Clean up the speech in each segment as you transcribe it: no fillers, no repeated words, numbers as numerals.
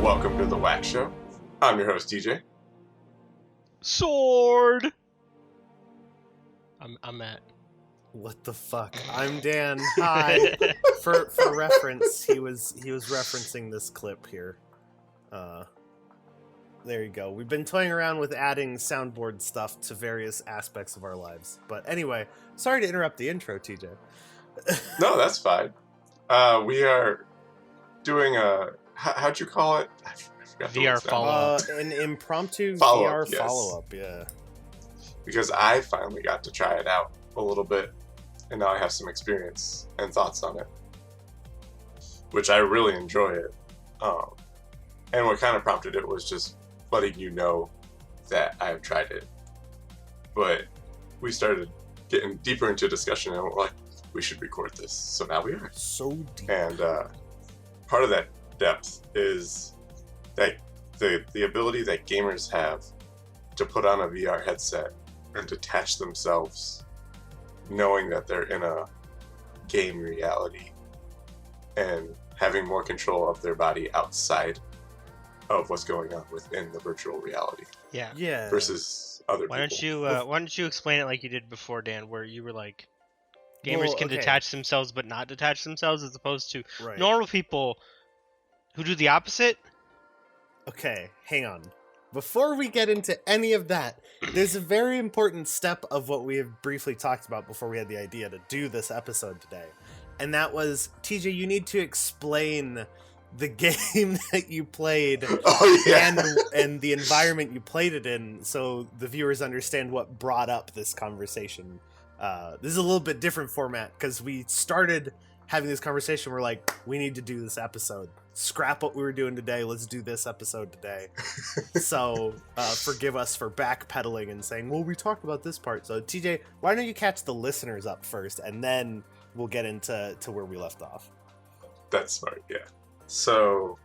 Welcome to the WAQ Show. I'm your host, DJ. Sword! I'm Matt. What the fuck? I'm Dan. Hi. For reference, he was referencing this clip here. There you go. We've been toying around with adding soundboard stuff to various aspects of our lives. But anyway, sorry to interrupt the intro, TJ. No, that's fine. We are doing a... How'd you call it? I forgot the VR words now. follow-up. An impromptu Follow-up, VR yes. follow-up, yeah. Because I finally got to try it out a little bit, and now I have some experience and thoughts on it, which I really enjoy it. And what kind of prompted it was just letting you know that I have tried it. But we started getting deeper into discussion, and we're like, we should record this. So now we are. So deep. And part of that depth is that the ability that gamers have to put on a VR headset and detach themselves, knowing that they're in a game reality and having more control of their body outside of what's going on within the virtual reality. Yeah. Versus other Why people. don't you explain it like you did before, Dan, where you were like, gamers Well, can okay. detach themselves but not detach themselves, as opposed to Right. normal people who do the opposite? Okay, hang on. Before we get into any of that, there's a very important step of what we have briefly talked about before we had the idea to do this episode today. And that was, TJ, you need to explain the game that you played and the environment you played it in so the viewers understand what brought up this conversation. This is a little bit different format because we started having this conversation. We're like, we need to do this episode. Scrap what we were doing today. Let's do this episode today. So forgive us for backpedaling and saying, well, we talked about this part. So TJ, why don't you catch the listeners up first, and then we'll get into where we left off. That's smart, yeah. So,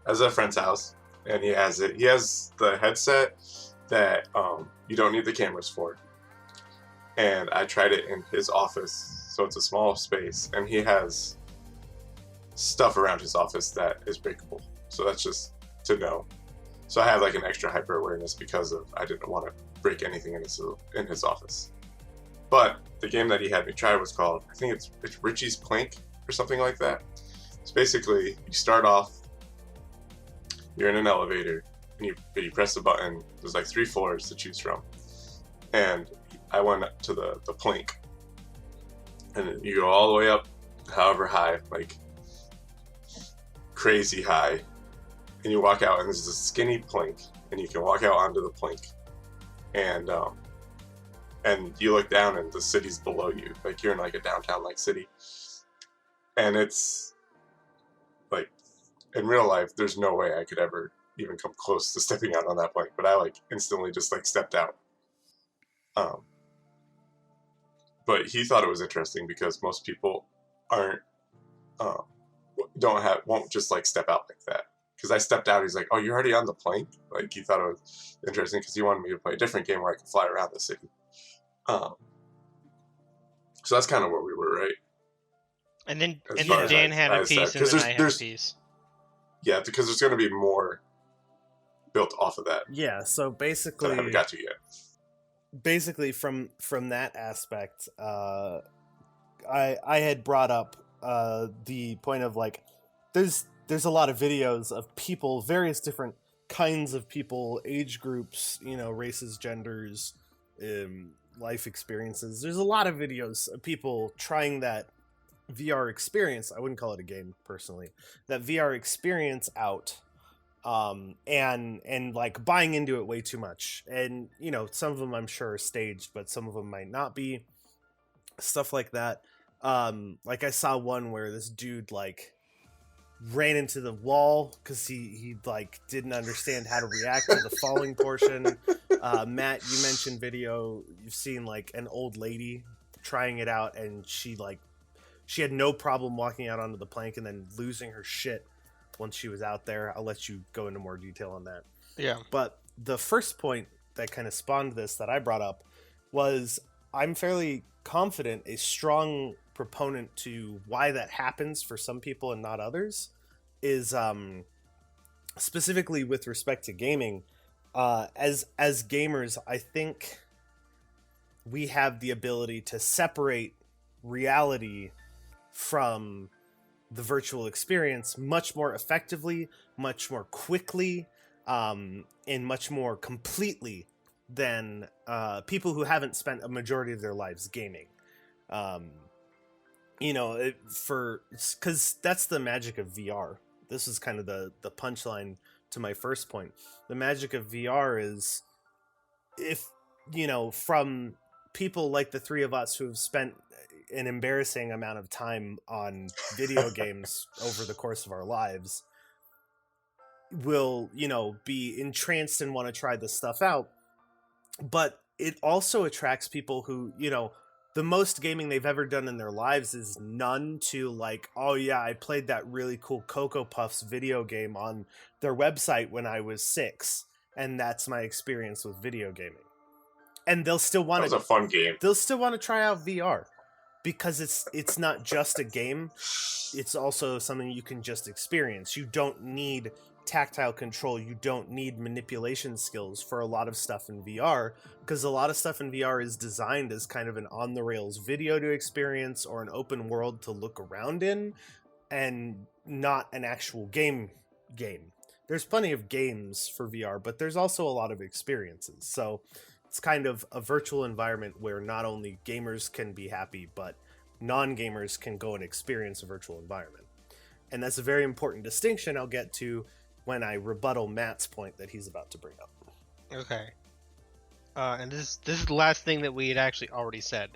I was at a friend's house, and he has the headset that you don't need the cameras for. And I tried it in his office, so it's a small space, and he has stuff around his office that is breakable. So that's just to know. So I have like an extra hyper awareness because of I didn't want to break anything in his office. But the game that he had me try was called, I think it's Richie's Plank or something like that. It's basically you start off, you're in an elevator, and you press the button. There's like 3 floors to choose from, and I went up to the plank, and you go all the way up, however high, like crazy high, and you walk out, and there's a skinny plank, and you can walk out onto the plank, and you look down, and the city's below you, like you're in like a downtown like city, and it's like in real life, there's no way I could ever even come close to stepping out on that plank, but I like instantly just like stepped out. But he thought it was interesting because most people won't just like step out like that. Because I stepped out, he's like, "Oh, you're already on the plank?" Like he thought it was interesting because he wanted me to play a different game where I could fly around the city. So that's kind of where we were, right? And then As far as Dan had a I piece, said, and 'cause then I had a piece. Yeah, because there's going to be more built off of that Yeah, so that basically I haven't got to yet. Basically from that aspect, I had brought up the point of like there's a lot of videos of people, various different kinds of people, age groups, races, genders, life experiences. There's a lot of videos of people trying that VR experience. I wouldn't call it a game personally. That VR experience out. And like buying into it way too much. And, some of them I'm sure are staged, but some of them might not be. Stuff like that. Like I saw one where this dude like ran into the wall because he like didn't understand how to react to the falling portion. Matt, you mentioned video. You've seen like an old lady trying it out, and she had no problem walking out onto the plank and then losing her shit once she was out there. I'll let you go into more detail on that. Yeah. But the first point that kind of spawned this that I brought up was I'm fairly confident a strong proponent to why that happens for some people and not others is specifically with respect to gaming, as gamers, I think we have the ability to separate reality from the virtual experience much more effectively, much more quickly, and much more completely than people who haven't spent a majority of their lives gaming. Because that's the magic of VR. This is kind of the punchline to my first point. The magic of VR is, if from people like the three of us who have spent an embarrassing amount of time on video games over the course of our lives, will be entranced and want to try this stuff out. But it also attracts people who, the most gaming they've ever done in their lives is none to like, oh yeah, I played that really cool Cocoa Puffs video game on their website when I was 6, and that's my experience with video gaming. And they'll still want That was a fun game. They'll still want to try out VR because it's not just a game. It's also something you can just experience. You don't need tactile control. You don't need manipulation skills for a lot of stuff in VR, because a lot of stuff in VR is designed as kind of an on-the-rails video to experience or an open world to look around in, and not an actual game. There's plenty of games for VR, but there's also a lot of experiences. So it's kind of a virtual environment where not only gamers can be happy, but non-gamers can go and experience a virtual environment. And that's a very important distinction I'll get to when I rebuttal Matt's point that he's about to bring up. Okay. And this is the last thing that we had actually already said.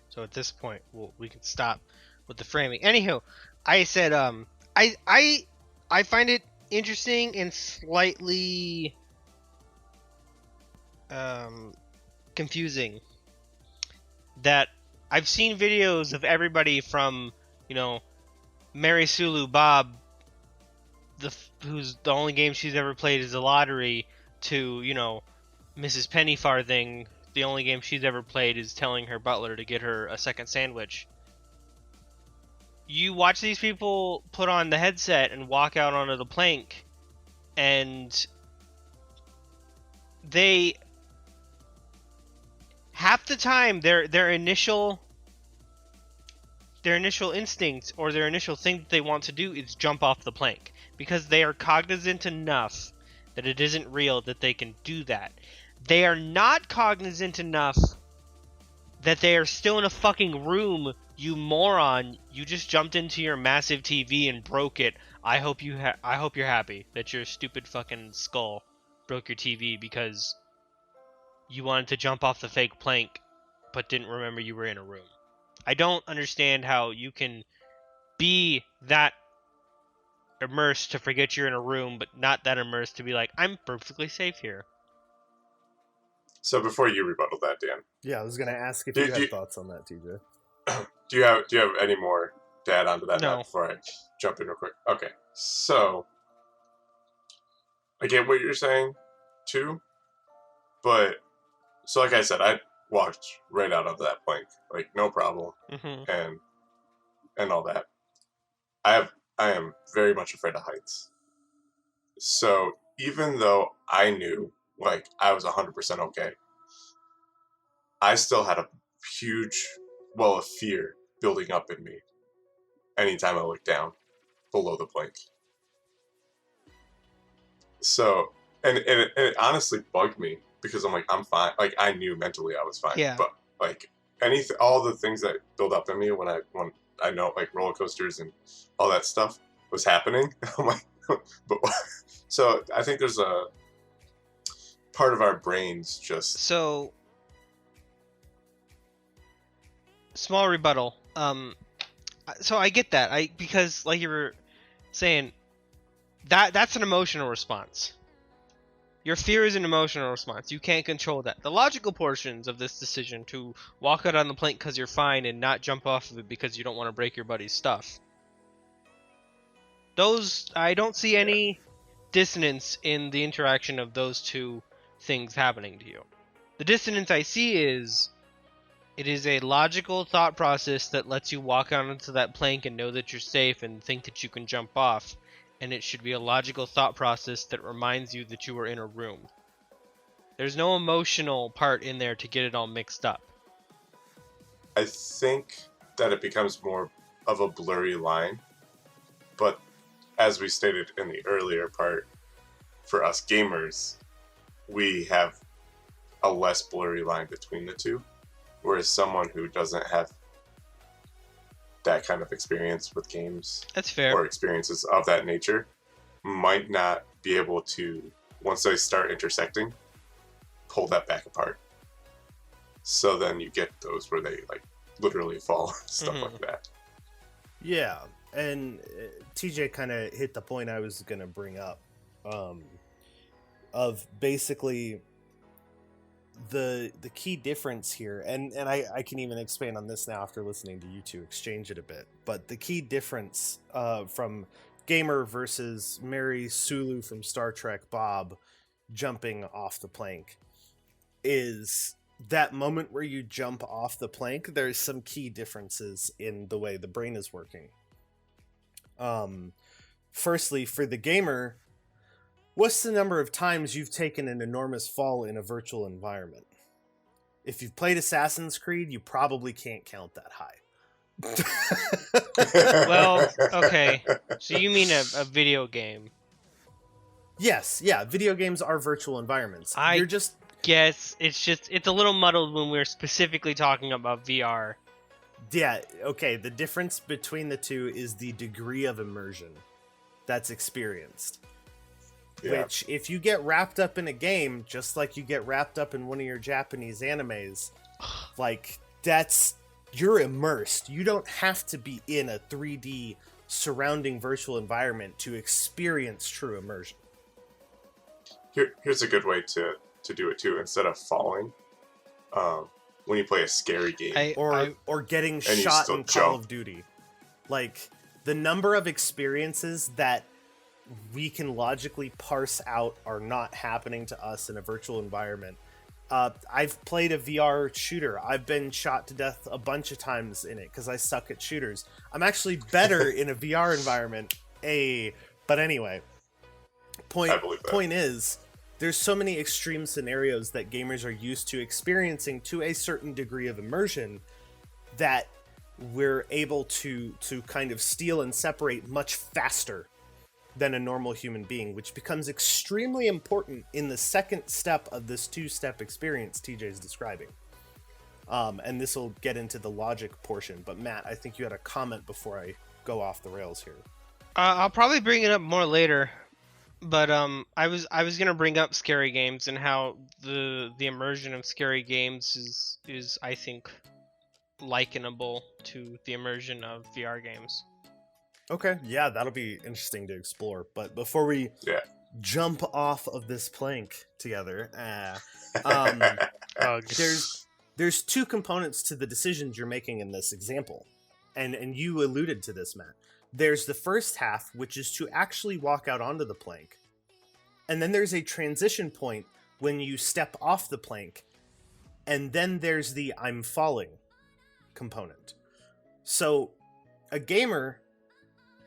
So at this point, we can stop with the framing. Anywho, I said I find it interesting and slightly confusing that I've seen videos of everybody from, Mary Sulu Bob, who's the only game she's ever played is the lottery, to, Mrs. Pennyfarthing, the only game she's ever played is telling her butler to get her a second sandwich. You watch these people put on the headset and walk out onto the plank, and they, half the time, their initial instinct or their initial thing that they want to do is jump off the plank, because they are cognizant enough that it isn't real that they can do that. They are not cognizant enough that they are still in a fucking room. You moron! You just jumped into your massive TV and broke it. I hope you're happy that your stupid fucking skull broke your TV because you wanted to jump off the fake plank, but didn't remember you were in a room. I don't understand how you can be that immersed to forget you're in a room, but not that immersed to be like, I'm perfectly safe here. So before you rebuttal that, Dan. Yeah, I was going to ask if you had thoughts on that, TJ. Do you have any more to add on to that? No. Before I jump in real quick? Okay, so I get what you're saying too, but so like I said, I walked right out of that plank, like no problem, and all that. I am very much afraid of heights. So even though I knew, like, I was 100% okay, I still had a huge well of fear building up in me anytime I looked down below the plank. So, and it honestly bugged me, because I'm like, I'm fine. Like, I knew mentally I was fine. Yeah. But like all the things that build up in me when I know, like, roller coasters and all that stuff was happening. I'm like, but so I think there's a part of our brains just. So, small rebuttal. So I get that. Because like you were saying, that's an emotional response. Your fear is an emotional response. You can't control that. The logical portions of this decision to walk out on the plank because you're fine and not jump off of it because you don't want to break your buddy's stuff, those, I don't see any dissonance in the interaction of those two things happening to you. The dissonance I see is, it is a logical thought process that lets you walk out onto that plank and know that you're safe and think that you can jump off. and it should be a logical thought process that reminds you that you are in a room. There's no emotional part in there to get it all mixed up. I think that it becomes more of a blurry line, but as we stated in the earlier part, for us gamers, we have a less blurry line between the two, whereas someone who doesn't have that kind of experience with games That's fair. or experiences of that nature might not be able to, once they start intersecting, pull that back apart. So then you get those where they like literally fall, stuff like that. Yeah, and TJ kind of hit the point I was going to bring up, of basically the key difference here, and I can even expand on this now after listening to you two exchange it a bit, but the key difference from Gamer versus Mary Sulu from Star Trek Bob jumping off the plank is that moment where you jump off the plank. There's some key differences in the way the brain is working. Firstly, for the gamer, what's the number of times you've taken an enormous fall in a virtual environment? If you've played Assassin's Creed, you probably can't count that high. Well, okay. So you mean a video game? Yes, yeah. Video games are virtual environments. You're just Yes, it's a little muddled when we're specifically talking about VR. Yeah, okay, the difference between the two is the degree of immersion that's experienced. Yeah. Which, if you get wrapped up in a game, just like you get wrapped up in one of your Japanese animes, like, you're immersed. You don't have to be in a 3D surrounding virtual environment to experience true immersion. Here's a good way to do it too. Instead of falling, when you play a scary game, or getting shot in Call of Duty, like the number of experiences that we can logically parse out are not happening to us in a virtual environment. I've played a VR shooter. I've been shot to death a bunch of times in it because I suck at shooters. I'm actually better in a VR environment. But anyway, point is, there's so many extreme scenarios that gamers are used to experiencing to a certain degree of immersion that we're able to kind of steal and separate much faster than a normal human being, which becomes extremely important in the second step of this two-step experience TJ's describing. And this will get into the logic portion, but Matt, I think you had a comment before I go off the rails here. I'll probably bring it up more later. But I was gonna bring up scary games and how the immersion of scary games is I think likenable to the immersion of VR games. Okay, yeah, that'll be interesting to explore. But before we jump off of this plank together, there's two components to the decisions you're making in this example, and you alluded to this, Matt. There's the first half, which is to actually walk out onto the plank. And then there's a transition point when you step off the plank. And then there's the I'm falling component. So a gamer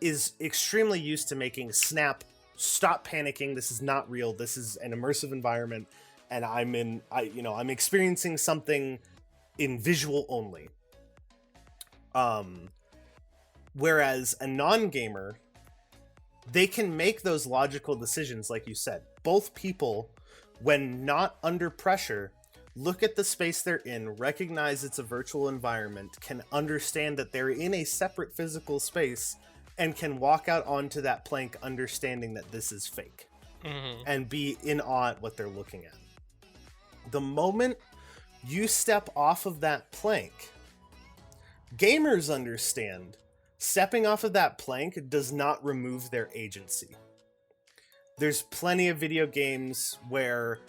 is extremely used to making stop panicking. This is not real. This is an immersive environment. And I'm experiencing something in visual only. Whereas a non-gamer, they can make those logical decisions, like you said. Both people, when not under pressure, look at the space they're in, recognize it's a virtual environment, can understand that they're in a separate physical space, and can walk out onto that plank understanding that this is fake. And be in awe at what they're looking at. The moment you step off of that plank, gamers understand stepping off of that plank does not remove their agency. There's plenty of video games where,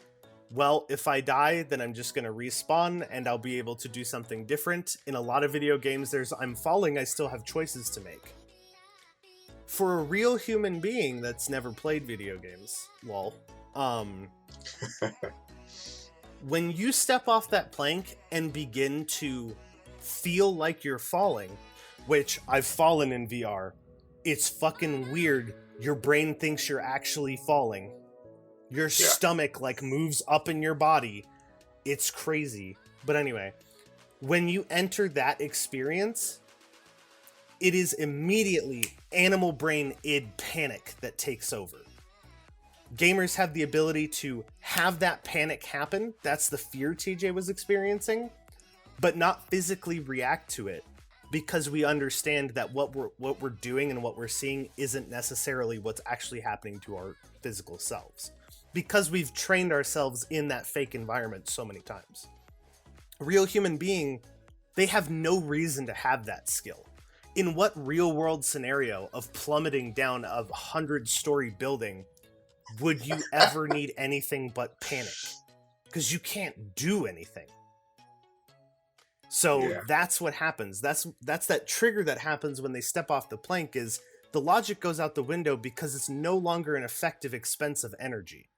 well, if I die, then I'm just going to respawn and I'll be able to do something different. In a lot of video games, I'm falling, I still have choices to make. For a real human being that's never played video games, lol, when you step off that plank and begin to feel like you're falling, which I've fallen in VR, it's fucking weird your brain thinks you're actually falling. Your stomach like moves up in your body. It's crazy. But anyway, when you enter that experience, it is immediately animal brain id panic that takes over. Gamers have the ability to have that panic happen. That's the fear TJ was experiencing, but not physically react to it, because we understand that what we're doing and what we're seeing isn't necessarily what's actually happening to our physical selves, because we've trained ourselves in that fake environment so many times. A real human being, they have no reason to have that skill. In what real world scenario of plummeting down a 100-story building would you ever need anything but panic? Because you can't do anything. So that's what happens. That's that trigger that happens when they step off the plank, is the logic goes out the window because it's no longer an effective expense of energy.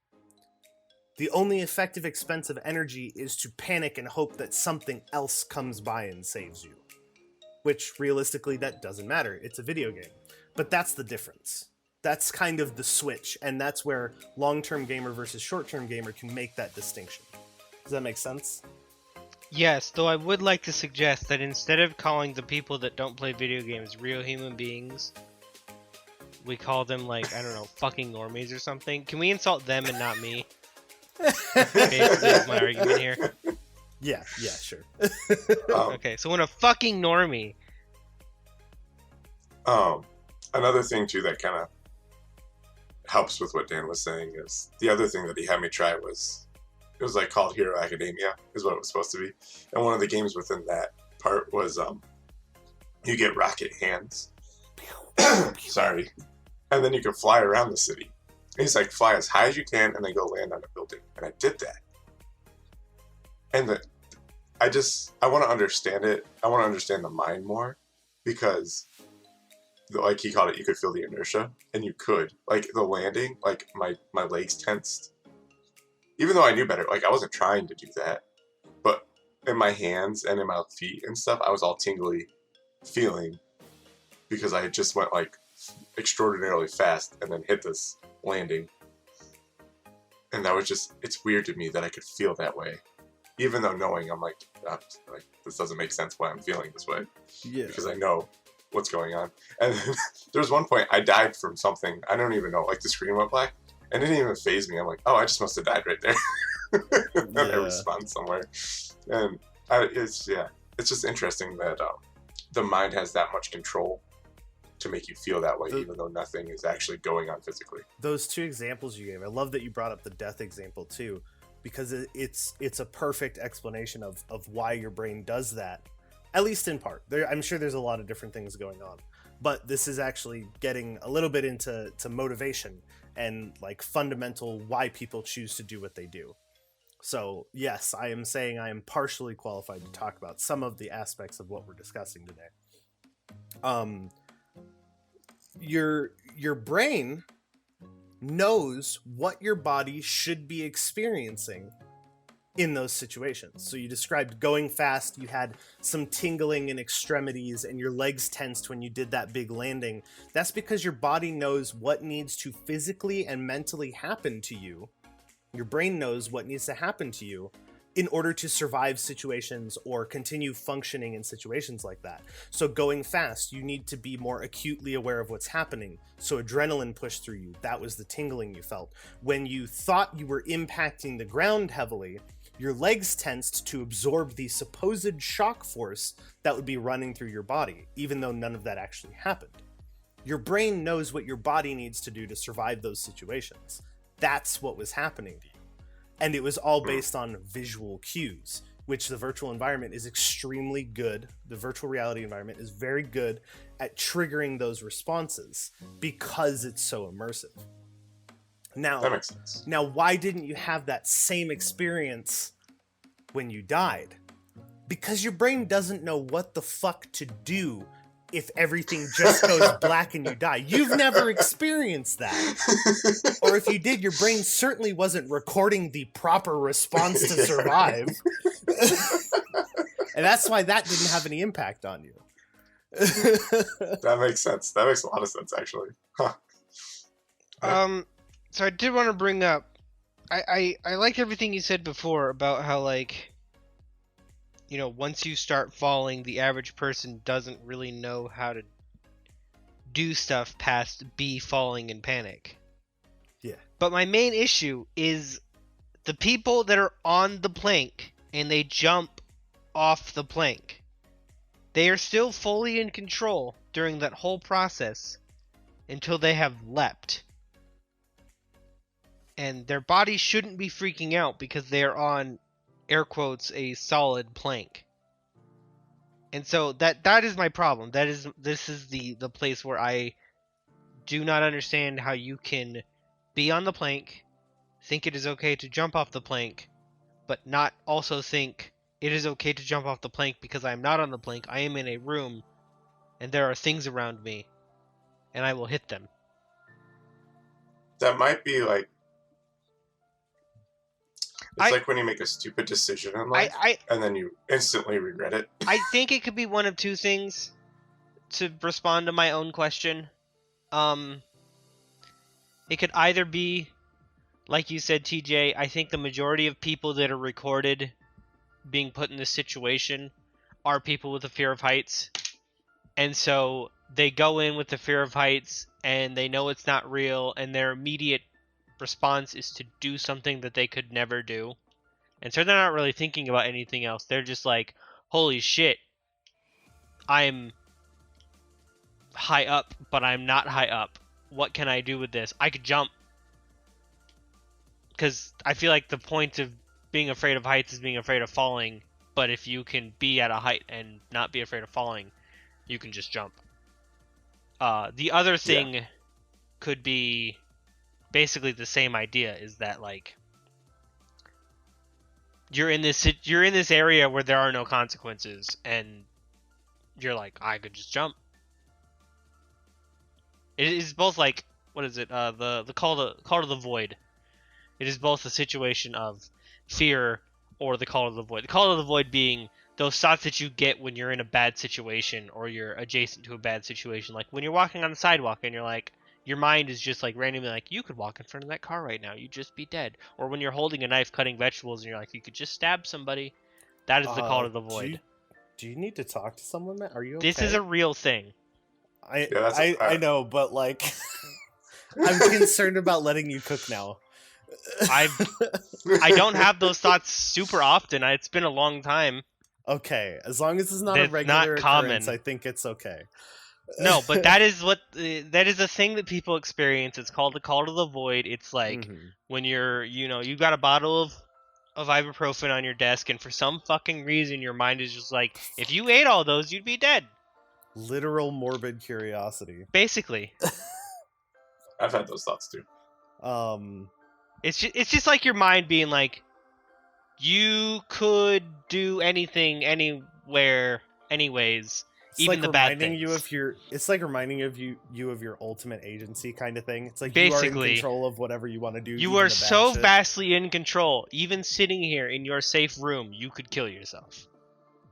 The only effective expense of energy is to panic and hope that something else comes by and saves you. Which, realistically, that doesn't matter. It's a video game. But that's the difference. That's kind of the switch, and that's where long-term gamer versus short-term gamer can make that distinction. Does that make sense? Yes, though I would like to suggest that instead of calling the people that don't play video games real human beings, we call them, like, I don't know, fucking normies or something. Can we insult them and not me? Basically, is my argument here. Yeah, sure. Okay, so when a fucking normie... Another thing, too, that kind of helps with what Dan was saying is the other thing that he had me try was, it was like called Hero Academia, is what it was supposed to be. And one of the games within that part was you get rocket hands. Sorry. And then you can fly around the city. And he's like, fly as high as you can and then go land on a building. And I did that. And I want to understand it. I want to understand the mind more, because like he called it, you could feel the inertia, and you could, like, the landing, like my legs tensed, even though I knew better. Like, I wasn't trying to do that, but in my hands and in my feet and stuff, I was all tingly feeling, because I just went like extraordinarily fast and then hit this landing. And that was just, it's weird to me that I could feel that way, even though knowing I'm like this doesn't make sense why I'm feeling this way. Yeah. Because I know what's going on. And there was one point I died from something. I don't even know. Like, the screen went black and it didn't even faze me. I'm like, oh, I just must have died right there. And I respawned somewhere. And it's just interesting that the mind has that much control to make you feel that way, even though nothing is actually going on physically. Those two examples you gave, I love that you brought up the death example too, because it's a perfect explanation of why your brain does that. At least in part. I'm sure there's a lot of different things going on, but this is actually getting a little bit into motivation and like fundamental why people choose to do what they do. So yes, I am saying I am partially qualified to talk about some of the aspects of what we're discussing today. Your brain knows what your body should be experiencing in those situations. So you described going fast, you had some tingling in extremities, and your legs tensed when you did that big landing. That's because your body knows what needs to physically and mentally happen to you. Your brain knows what needs to happen to you in order to survive situations or continue functioning in situations like that. So going fast, you need to be more acutely aware of what's happening. So adrenaline pushed through you. That was the tingling you felt. When you thought you were impacting the ground heavily, your legs tensed to absorb the supposed shock force that would be running through your body, even though none of that actually happened. Your brain knows what your body needs to do to survive those situations. That's what was happening to you. And it was all based on visual cues, which the virtual environment is extremely good. The virtual reality environment is very good at triggering those responses because it's so immersive. Now, that makes sense. Now, why didn't you have that same experience when you died? Because your brain doesn't know what the fuck to do if everything just goes black and you die. You've never experienced that. Or if you did, your brain certainly wasn't recording the proper response to survive. And that's why that didn't have any impact on you. That makes sense. That makes a lot of sense, actually. Huh. So I did want to bring up, I liked everything you said before about how, like, you know, once you start falling, the average person doesn't really know how to do stuff past be falling in panic. Yeah. But my main issue is the people that are on the plank and they jump off the plank. They are still fully in control during that whole process until they have leapt. And their body shouldn't be freaking out because they are on, air quotes, a solid plank. And so that is my problem. This is the place where I do not understand how you can be on the plank, think it is okay to jump off the plank, but not also think it is okay to jump off the plank because I am not on the plank. I am in a room and there are things around me and I will hit them. That might be like, it's like when you make a stupid decision in life and then you instantly regret it. I think it could be one of two things, to respond to my own question. It could either be, like you said, TJ, I think the majority of people that are recorded being put in this situation are people with a fear of heights. And so they go in with the fear of heights and they know it's not real, and their immediate response is to do something that they could never do. And so they're not really thinking about anything else. They're just like, holy shit, I'm high up, but I'm not high up. What can I do with this? I could jump. Because I feel like the point of being afraid of heights is being afraid of falling. But if you can be at a height and not be afraid of falling, you can just jump. The other thing could be basically the same idea, is that, like, you're in this area where there are no consequences, and you're like, I could just jump. It is both like, what is it? The call to the void. It is both a situation of fear or the call to the void. The call to the void being those thoughts that you get when you're in a bad situation or you're adjacent to a bad situation. Like when you're walking on the sidewalk and you're like, your mind is just like randomly like, you could walk in front of that car right now, you'd just be dead. Or when you're holding a knife cutting vegetables and you're like, you could just stab somebody. That is the call to the void. Do you need to talk to someone, Matt? Are you okay? This is a real thing. I know, but like, I'm concerned about letting you cook now. I don't have those thoughts super often. It's been a long time. Okay, as long as it's not a regular occurrence, I think it's okay. No, but that is a thing that people experience. It's called the call to the void. It's like when you've got a bottle of ibuprofen on your desk, and for some fucking reason your mind is just like, if you ate all those, you'd be dead. Literal morbid curiosity. Basically. I've had those thoughts too. It's just like your mind being like, you could do anything, anywhere, anyways. It's even like the bad reminding things. It's like reminding you of your ultimate agency kind of thing. It's like basically, you are in control of whatever you want to do. You are so vastly in control. Even sitting here in your safe room, you could kill yourself.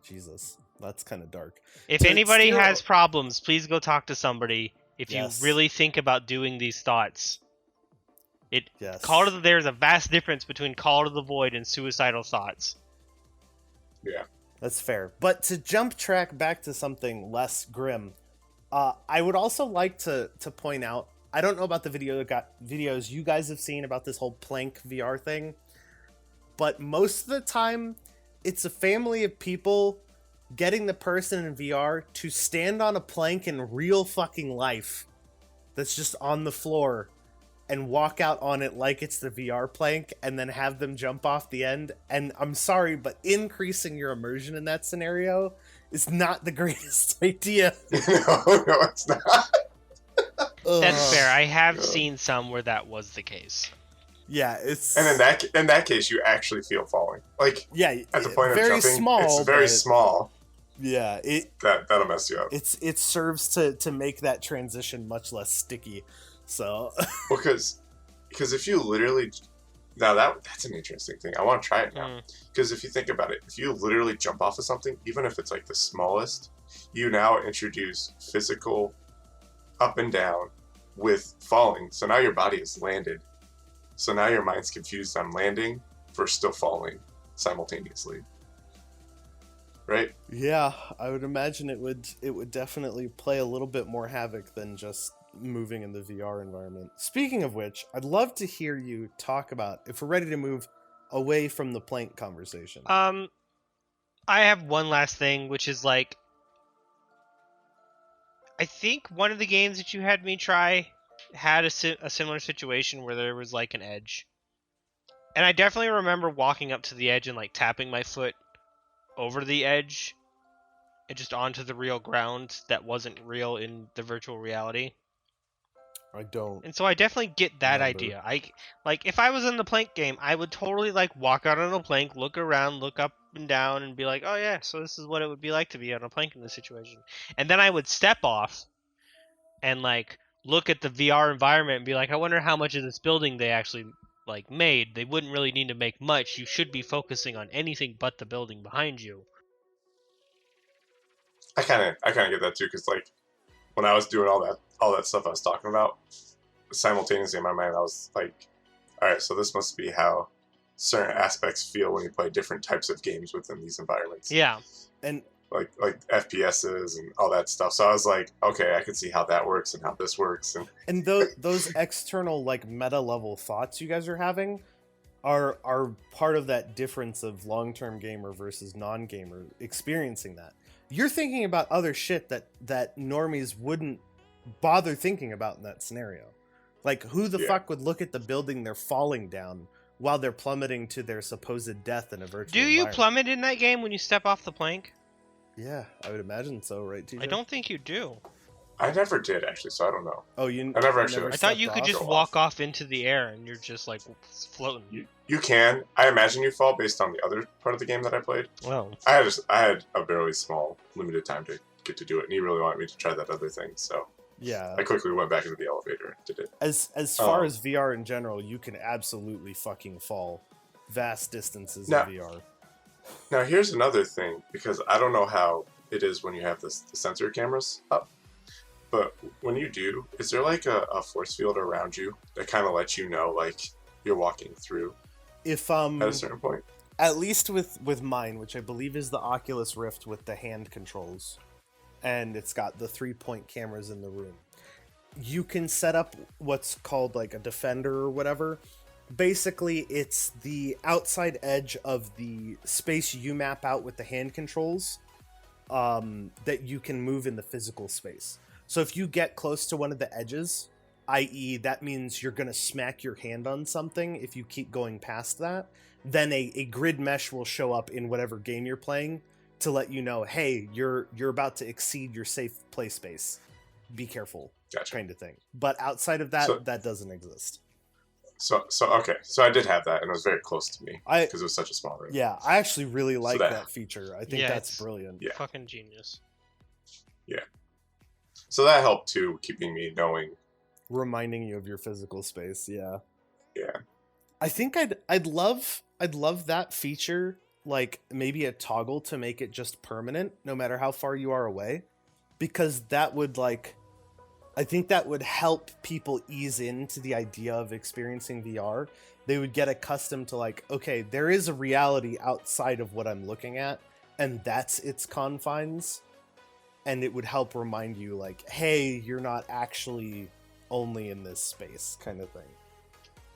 Jesus, that's kind of dark. If anybody has problems, please go talk to somebody. If you really think about doing these thoughts, there's a vast difference between call to the void and suicidal thoughts. Yeah. That's fair. But to jump track back to something less grim, I would also like to point out, I don't know about the videos you guys have seen about this whole plank VR thing, but most of the time, it's a family of people getting the person in VR to stand on a plank in real fucking life that's just on the floor and walk out on it like it's the VR plank, and then have them jump off the end. And I'm sorry, but increasing your immersion in that scenario is not the greatest idea. No, it's not. That's fair. I have seen some where that was the case. Yeah, it's... And in that case, you actually feel falling. Like, at the point of jumping, it's very small. Yeah, that'll mess you up. It serves to make that transition much less sticky. So, because if you literally, now that's an interesting thing. I want to try it now. Because if you think about it, if you literally jump off of something, even if it's like the smallest, you now introduce physical up and down with falling. So now your body is landed. So now your mind's confused on landing versus still falling simultaneously. Right? Yeah, I would imagine it would definitely play a little bit more havoc than just moving in the VR environment. Speaking of which, I'd love to hear you talk about, if we're ready to move away from the plank conversation. I have one last thing, which is like, I think one of the games that you had me try had a similar situation where there was like an edge. And I definitely remember walking up to the edge and like tapping my foot over the edge and just onto the real ground that wasn't real in the virtual reality. I don't. And so I definitely get that remember. idea. Like if I was in the plank game, I would totally like walk out on a plank, look around, look up and down, and be like, oh yeah, so this is what it would be like to be on a plank in this situation. And then I would step off and like look at the VR environment and be like, I wonder how much of this building they actually like made. They wouldn't really need to make much. You should be focusing on anything but the building behind you. I kind of get that too, because like when I was doing all that stuff I was talking about, simultaneously in my mind I was like, all right, so this must be how certain aspects feel when you play different types of games within these environments. Yeah. And like FPSs and all that stuff. So I was like, okay, I can see how that works and how this works. And those external like meta level thoughts you guys are having are part of that difference of long-term gamer versus non-gamer experiencing that. You're thinking about other shit that normies wouldn't bother thinking about in that scenario. Like, who the fuck would look at the building they're falling down while they're plummeting to their supposed death in a virtual Do you environment? plummet in that game when you step off the plank? Yeah, I would imagine so, right, TJ? I don't think you do. I never did, actually, so I don't know. Oh, I never actually- I thought you could stepped just off? walk off into the air and you're just like floating. You can. I imagine you fall based on the other part of the game that I played. Well, I had a very small, limited time to get to do it, and he really wanted me to try that other thing, so Yeah. I quickly went back into the elevator and did it. As far as VR in general, you can absolutely fucking fall vast distances Now- in VR. Now, here's another thing, because I don't know how it is when you have the sensor cameras up, but when you do, is there like a force field around you that kind of lets you know, like, you're walking through If at a certain point? at least with mine, which I believe is the Oculus Rift with the hand controls, and it's got the 3-point cameras in the room, you can set up what's called like a defender or whatever. Basically, it's the outside edge of the space you map out with the hand controls that you can move in the physical space. So if you get close to one of the edges, i.e. that means you're going to smack your hand on something if you keep going past that, then a grid mesh will show up in whatever game you're playing to let you know, hey, you're about to exceed your safe play space. Be careful, Gotcha. kind of thing. But outside of that, So- that doesn't exist. So okay, so I did have that, and it was very close to me I because it was such a small room. Yeah, I actually really like that- that feature. I think Yeah, that's it's- brilliant. Yeah. fucking genius. So that helped too, keeping me knowing. Reminding you of your physical space, yeah. Yeah. I think I'd love that feature, like maybe a toggle to make it just permanent no matter how far you are away, because that would I think that would help people ease into the idea of experiencing VR. They would get accustomed to like, okay, there is a reality outside of what I'm looking at, and that's its confines. And it would help remind you like, hey, you're not actually only in this space, kind of thing.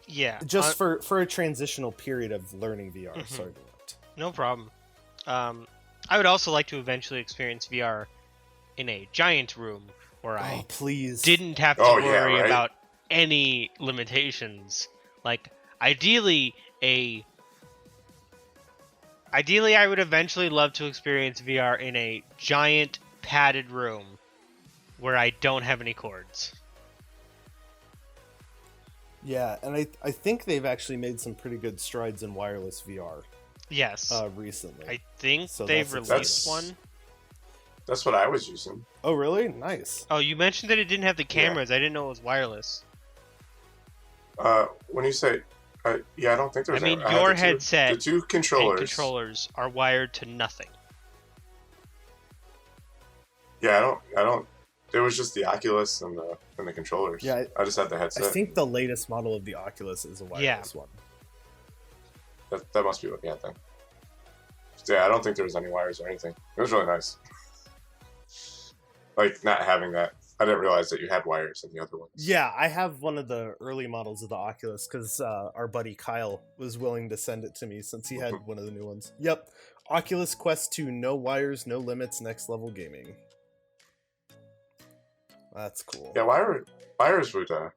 Yeah. Just for a transitional period of learning VR. Mhm. Sorry to interrupt. No problem. I would also like to eventually experience VR in a giant room where Oh, I please. didn't have to Oh, yeah, worry right? about any limitations. Like, ideally, I would eventually love to experience VR in a giant padded room where I don't have any cords. Yeah, and I think they've actually made some pretty good strides in wireless VR Yes. recently. I think so they've that's released exciting. one. That's what I was using. Oh, really? Nice. Oh, you mentioned that it didn't have the cameras. I didn't know it was wireless. When you say, yeah, I don't think there's. I mean, had your the two- headset the two And controllers. controllers are wired to nothing. Yeah, I don't. it was just the Oculus and the controllers. Yeah, I just had the I headset. think the latest model of the Oculus is a wireless one. That must be what he had then. So, yeah, I don't think there was any wires or anything. It was really nice. Like, not having that. I didn't realize that you had wires in the other ones. Yeah, I have one of the early models of the Oculus because our buddy Kyle was willing to send it to me since he had one of the new ones. Yep. Oculus Quest 2, no wires, no limits, next level gaming. That's cool. Yeah, wires would... I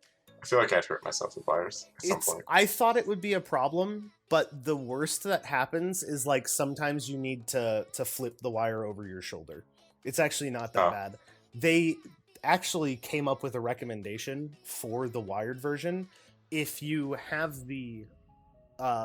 feel like I'd hurt myself with wires at some point. I thought it would be a problem, but the worst that happens is like sometimes you need to flip the wire over your shoulder. It's actually not that bad. They actually came up with a recommendation for the wired version. If you have the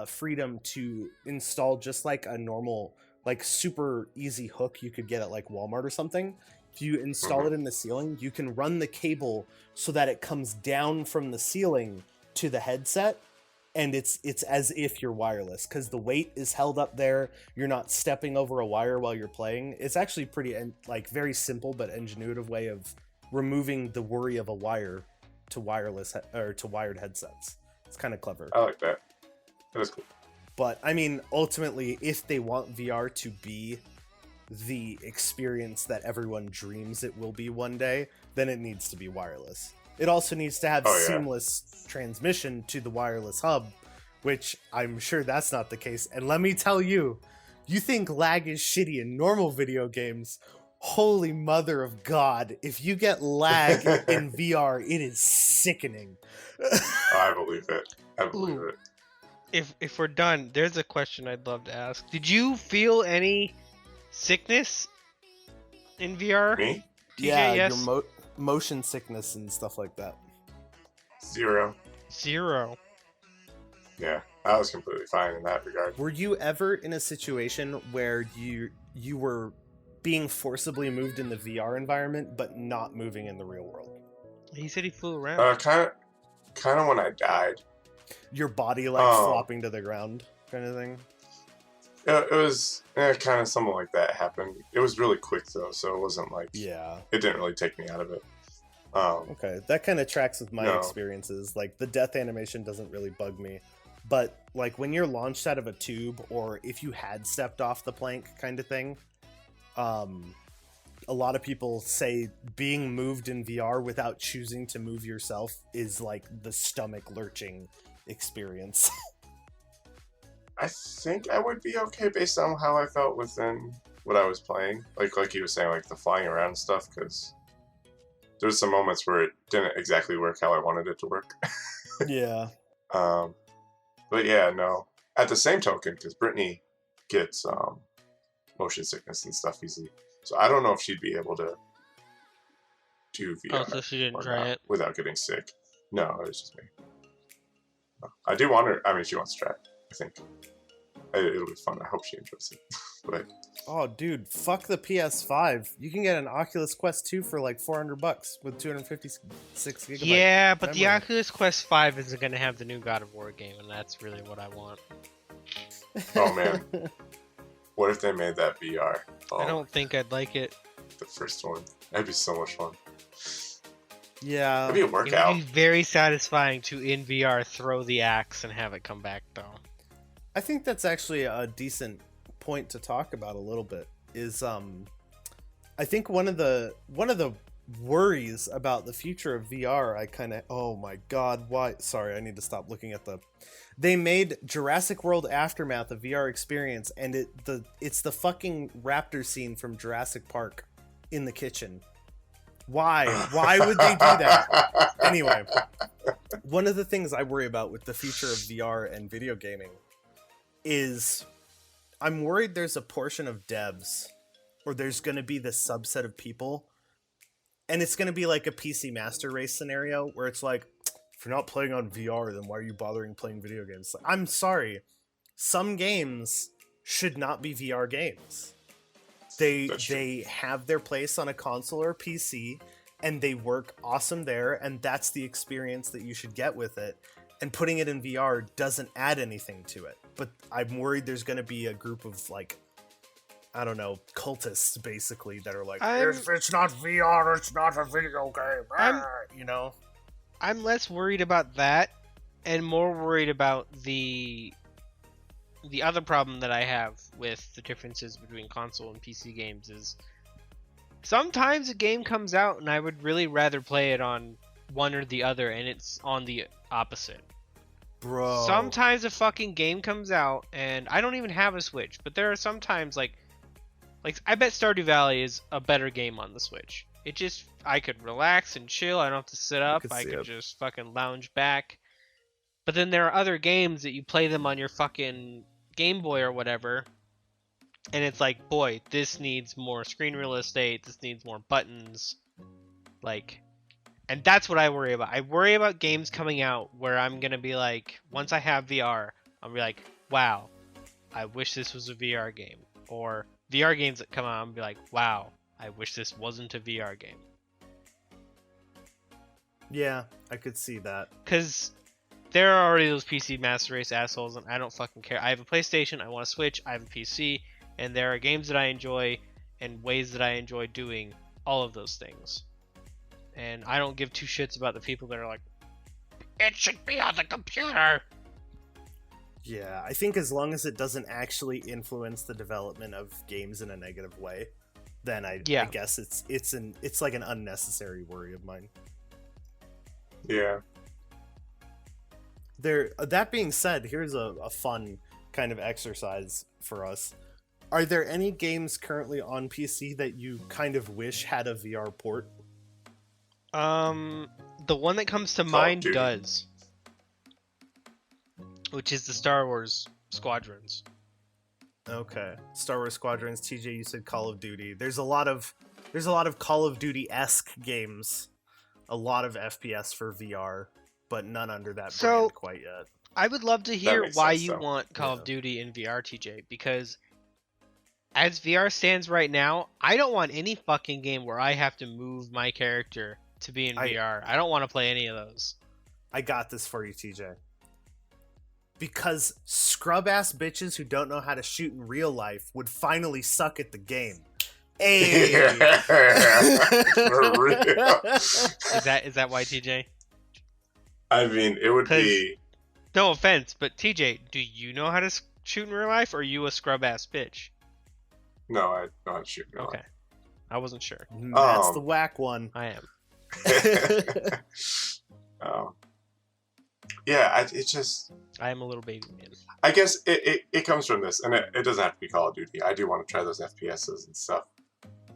freedom to install just like a normal, like super easy hook you could get at like Walmart or something, if you install it in the ceiling, you can run the cable so that it comes down from the ceiling to the headset, and it's as if you're wireless because the weight is held up there. You're not stepping over a wire while you're playing. It's actually pretty like very simple but ingenuitive way of removing the worry of a wire to wireless or to wired headsets. It's kind of clever. I like that. That is cool. But I mean, ultimately, if they want VR to be the experience that everyone dreams it will be one day, then it needs to be wireless. It also needs to have seamless transmission to the wireless hub, which I'm sure that's not the case. And let me tell you, you think lag is shitty in normal video games? Holy mother of God, if you get lag in VR, it is sickening. I believe it. I believe it. If we're done, there's a question I'd love to ask. Did you feel any sickness in VR? Me? TJ, yeah, yes? your motion sickness and stuff like that. Zero. Yeah, I was completely fine in that regard. Were you ever in a situation where you were being forcibly moved in the VR environment but not moving in the real world? He said he flew around. Kind of when I died. Your body like flopping to the ground kind of thing? It was kind of something like that happened. It was really quick though, so it wasn't like... Yeah. It didn't really take me out of it. Okay, that kind of tracks with my experiences. Like, the death animation doesn't really bug me. But, like, when you're launched out of a tube, or if you had stepped off the plank kind of thing, a lot of people say being moved in VR without choosing to move yourself is, like, the stomach lurching experience. I think I would be okay based on how I felt within what I was playing. Like he was saying, like the flying around stuff, because there's some moments where it didn't exactly work how I wanted it to work. Yeah. But yeah, no. At the same token, because Brittany gets motion sickness and stuff easily, so I don't know if she'd be able to do VR. Oh, so she didn't try it without getting sick. No, it was just me. No. I do want her. I mean, she wants to try it, I think. It'll be fun. I hope she enjoys it. But oh, dude, fuck the PS5. You can get an Oculus Quest 2 for like $400 with 256 gigabytes. Yeah, but memory. the Oculus Quest 5 isn't going to have the new God of War game, and that's really what I want. Oh man, what if they made that VR? Oh, I don't think I'd like it. The first one. That'd be so much fun. Yeah. That'd be a It workout. would be very satisfying to, in VR, throw the axe and have it come back, though. I think that's actually a decent point to talk about a little bit. Is I think one of the worries about the future of VR, I kind of, oh my god, why? Sorry, I need to stop looking at the. They made Jurassic World Aftermath a VR experience, and it's the fucking raptor scene from Jurassic Park in the kitchen. Why? Why would they do that? Anyway, one of the things I worry about with the future of VR and video gaming is I'm worried there's a portion of devs, or there's going to be this subset of people, and it's going to be like a PC Master Race scenario where it's like, if you're not playing on VR, then why are you bothering playing video games? I'm sorry. Some games should not be VR games. They have their place on a console or PC, and they work awesome there, and that's the experience that you should get with it. And putting it in VR doesn't add anything to it. But I'm worried there's going to be a group of like I don't know, cultists basically that are like, I'm- if it's not VR, it's not a video game. I'm- You know? I'm less worried about that and more worried about the other problem that I have with the differences between console and PC games is sometimes a game comes out and I would really rather play it on one or the other, and it's on the opposite. Bro. Sometimes a fucking game comes out and I don't even have a Switch, but there are sometimes like I bet Stardew Valley is a better game on the Switch. It just, I could relax and chill. I don't have to sit up. I could just fucking lounge back. But then there are other games that you play them on your fucking Game Boy or whatever, and it's like, boy, this needs more screen real estate. This needs more buttons. Like, and that's what I worry about. I worry about games coming out where I'm gonna be like, once I have VR, I'll be like, wow, I wish this was a VR game. Or VR games that come out, I'll be like, wow, I wish this wasn't a VR game. Yeah, I could see that. Because there are already those PC Master Race assholes, and I don't fucking care. I have a PlayStation, I want a Switch, I have a PC, and there are games that I enjoy and ways that I enjoy doing all of those things. And I don't give two shits about the people that are like, it should be on the computer. Yeah, I think as long as it doesn't actually influence the development of games in a negative way, then I guess it's like an unnecessary worry of mine. Yeah. That being said, here's a fun kind of exercise for us. Are there any games currently on PC that you kind of wish had a VR port? The one that comes to Call of mind Duty. does, which is the Star Wars Squadrons. Okay, Star Wars Squadrons. TJ, you said Call of Duty. There's a lot of Call of Duty-esque games, a lot of FPS for VR, but none under that brand quite yet. I would love to hear makes why sense, you though. want Call Yeah. of Duty in VR, TJ, because as VR stands right now, I don't want any fucking game where I have to move my character to be in VR. I don't want to play any of those. I got this for you, TJ. Because scrub-ass bitches who don't know how to shoot in real life would finally suck at the game. Hey! For real. Is that why, TJ? I mean, it would be. No offense, but TJ, do you know how to shoot in real life, or are you a scrub-ass bitch? No, I know how to shoot. No. Okay. I wasn't sure. That's the WAQ one. I am. Yeah, it just. I am a little baby man. I guess it comes from this, and it doesn't have to be Call of Duty. I do want to try those FPSs and stuff.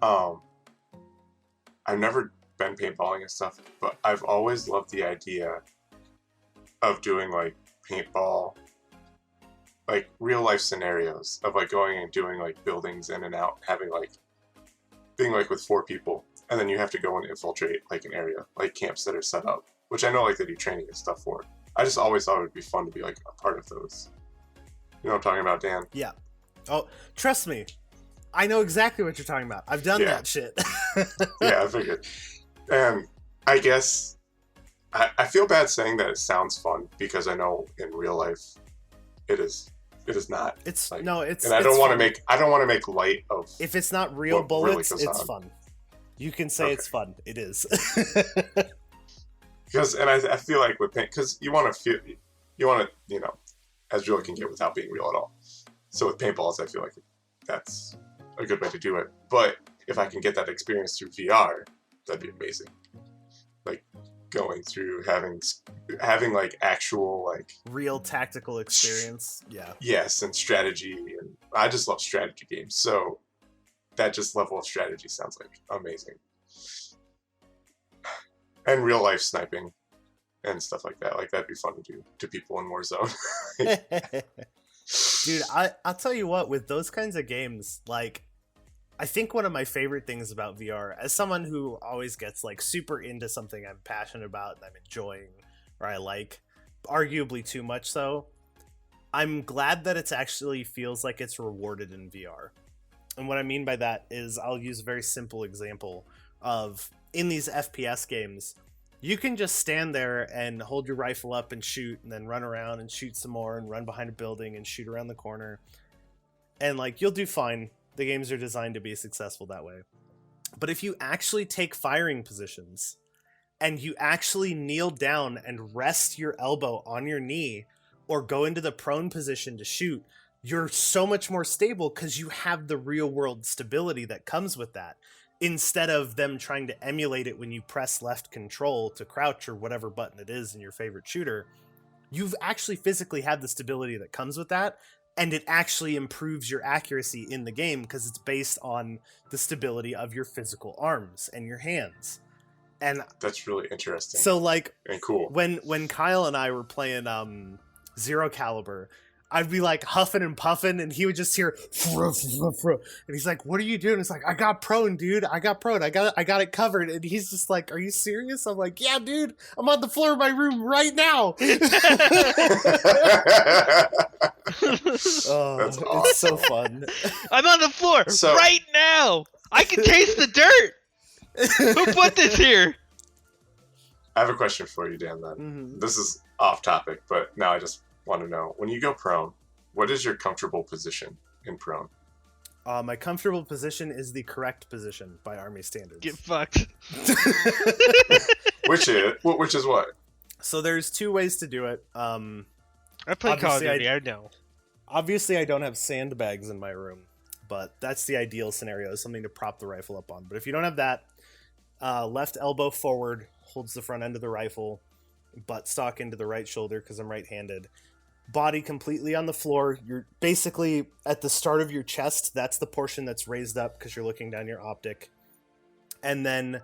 I've never been paintballing and stuff, but I've always loved the idea of doing like paintball, like real life scenarios of like going and doing like buildings in and out, having like being like with 4 people, and then you have to go and infiltrate like an area, like camps that are set up, which I know like they do training and stuff for. I just always thought it would be fun to be like a part of those. You know what I'm talking about, Dan? Yeah. Oh, trust me. I know exactly what you're talking about. I've done that shit. Yeah, I figured. And I guess I feel bad saying that it sounds fun because I know in real life it is not. It's like, no, it's and I it's don't want to fun. make light of. If it's not real what really bullets, goes it's on. fun. You can say it's fun. It is. Because I feel like with paint, because you want to as real can get without being real at all. So with paintballs, I feel like that's a good way to do it. But if I can get that experience through VR, that'd be amazing. Like going through having like actual like Real tactical experience. Yeah. yes, and strategy, and I just love strategy games. So that just level of strategy sounds like amazing. And real life sniping and stuff like that. Like that'd be fun to do to people in Warzone. Dude, I'll tell you what, with those kinds of games, like, I think one of my favorite things about VR, as someone who always gets like super into something I'm passionate about and I'm enjoying or I like, arguably too much so, I'm glad that it actually feels like it's rewarded in VR. And what I mean by that is I'll use a very simple example of in these FPS games, you can just stand there and hold your rifle up and shoot and then run around and shoot some more and run behind a building and shoot around the corner. And like, you'll do fine The games are designed to be successful that way. But if you actually take firing positions and you actually kneel down and rest your elbow on your knee or go into the prone position to shoot, you're so much more stable because you have the real world stability that comes with that. Instead of them trying to emulate it when you press left control to crouch or whatever button it is in your favorite shooter, you've actually physically had the stability that comes with that. And it actually improves your accuracy in the game because it's based on the stability of your physical arms and your hands. And that's really interesting. So like, and cool. When Kyle and I were playing Zero Caliber, I'd be like huffing and puffing, and he would just hear, and he's like, "What are you doing?" It's like, "I got prone, dude. I got prone. I got it covered." And he's just like, "Are you serious?" I'm like, "Yeah, dude. I'm on the floor of my room right now." Oh, That's awesome. It's so fun. I'm on the floor right now. I can taste the dirt. Who put this here? I have a question for you, Dan, then. Mm-hmm. This is off topic, but now I just want to know. When you go prone, what is your comfortable position in prone? My comfortable position is the correct position by Army standards. Get fucked. Which is what? So there's two ways to do it. I play Call of Duty, I know. Obviously, I don't have sandbags in my room, but that's the ideal scenario, something to prop the rifle up on. But if you don't have that, left elbow forward holds the front end of the rifle, butt stock into the right shoulder because I'm right-handed. Body completely on the floor. You're basically at the start of your chest. That's the portion that's raised up because you're looking down your optic. And then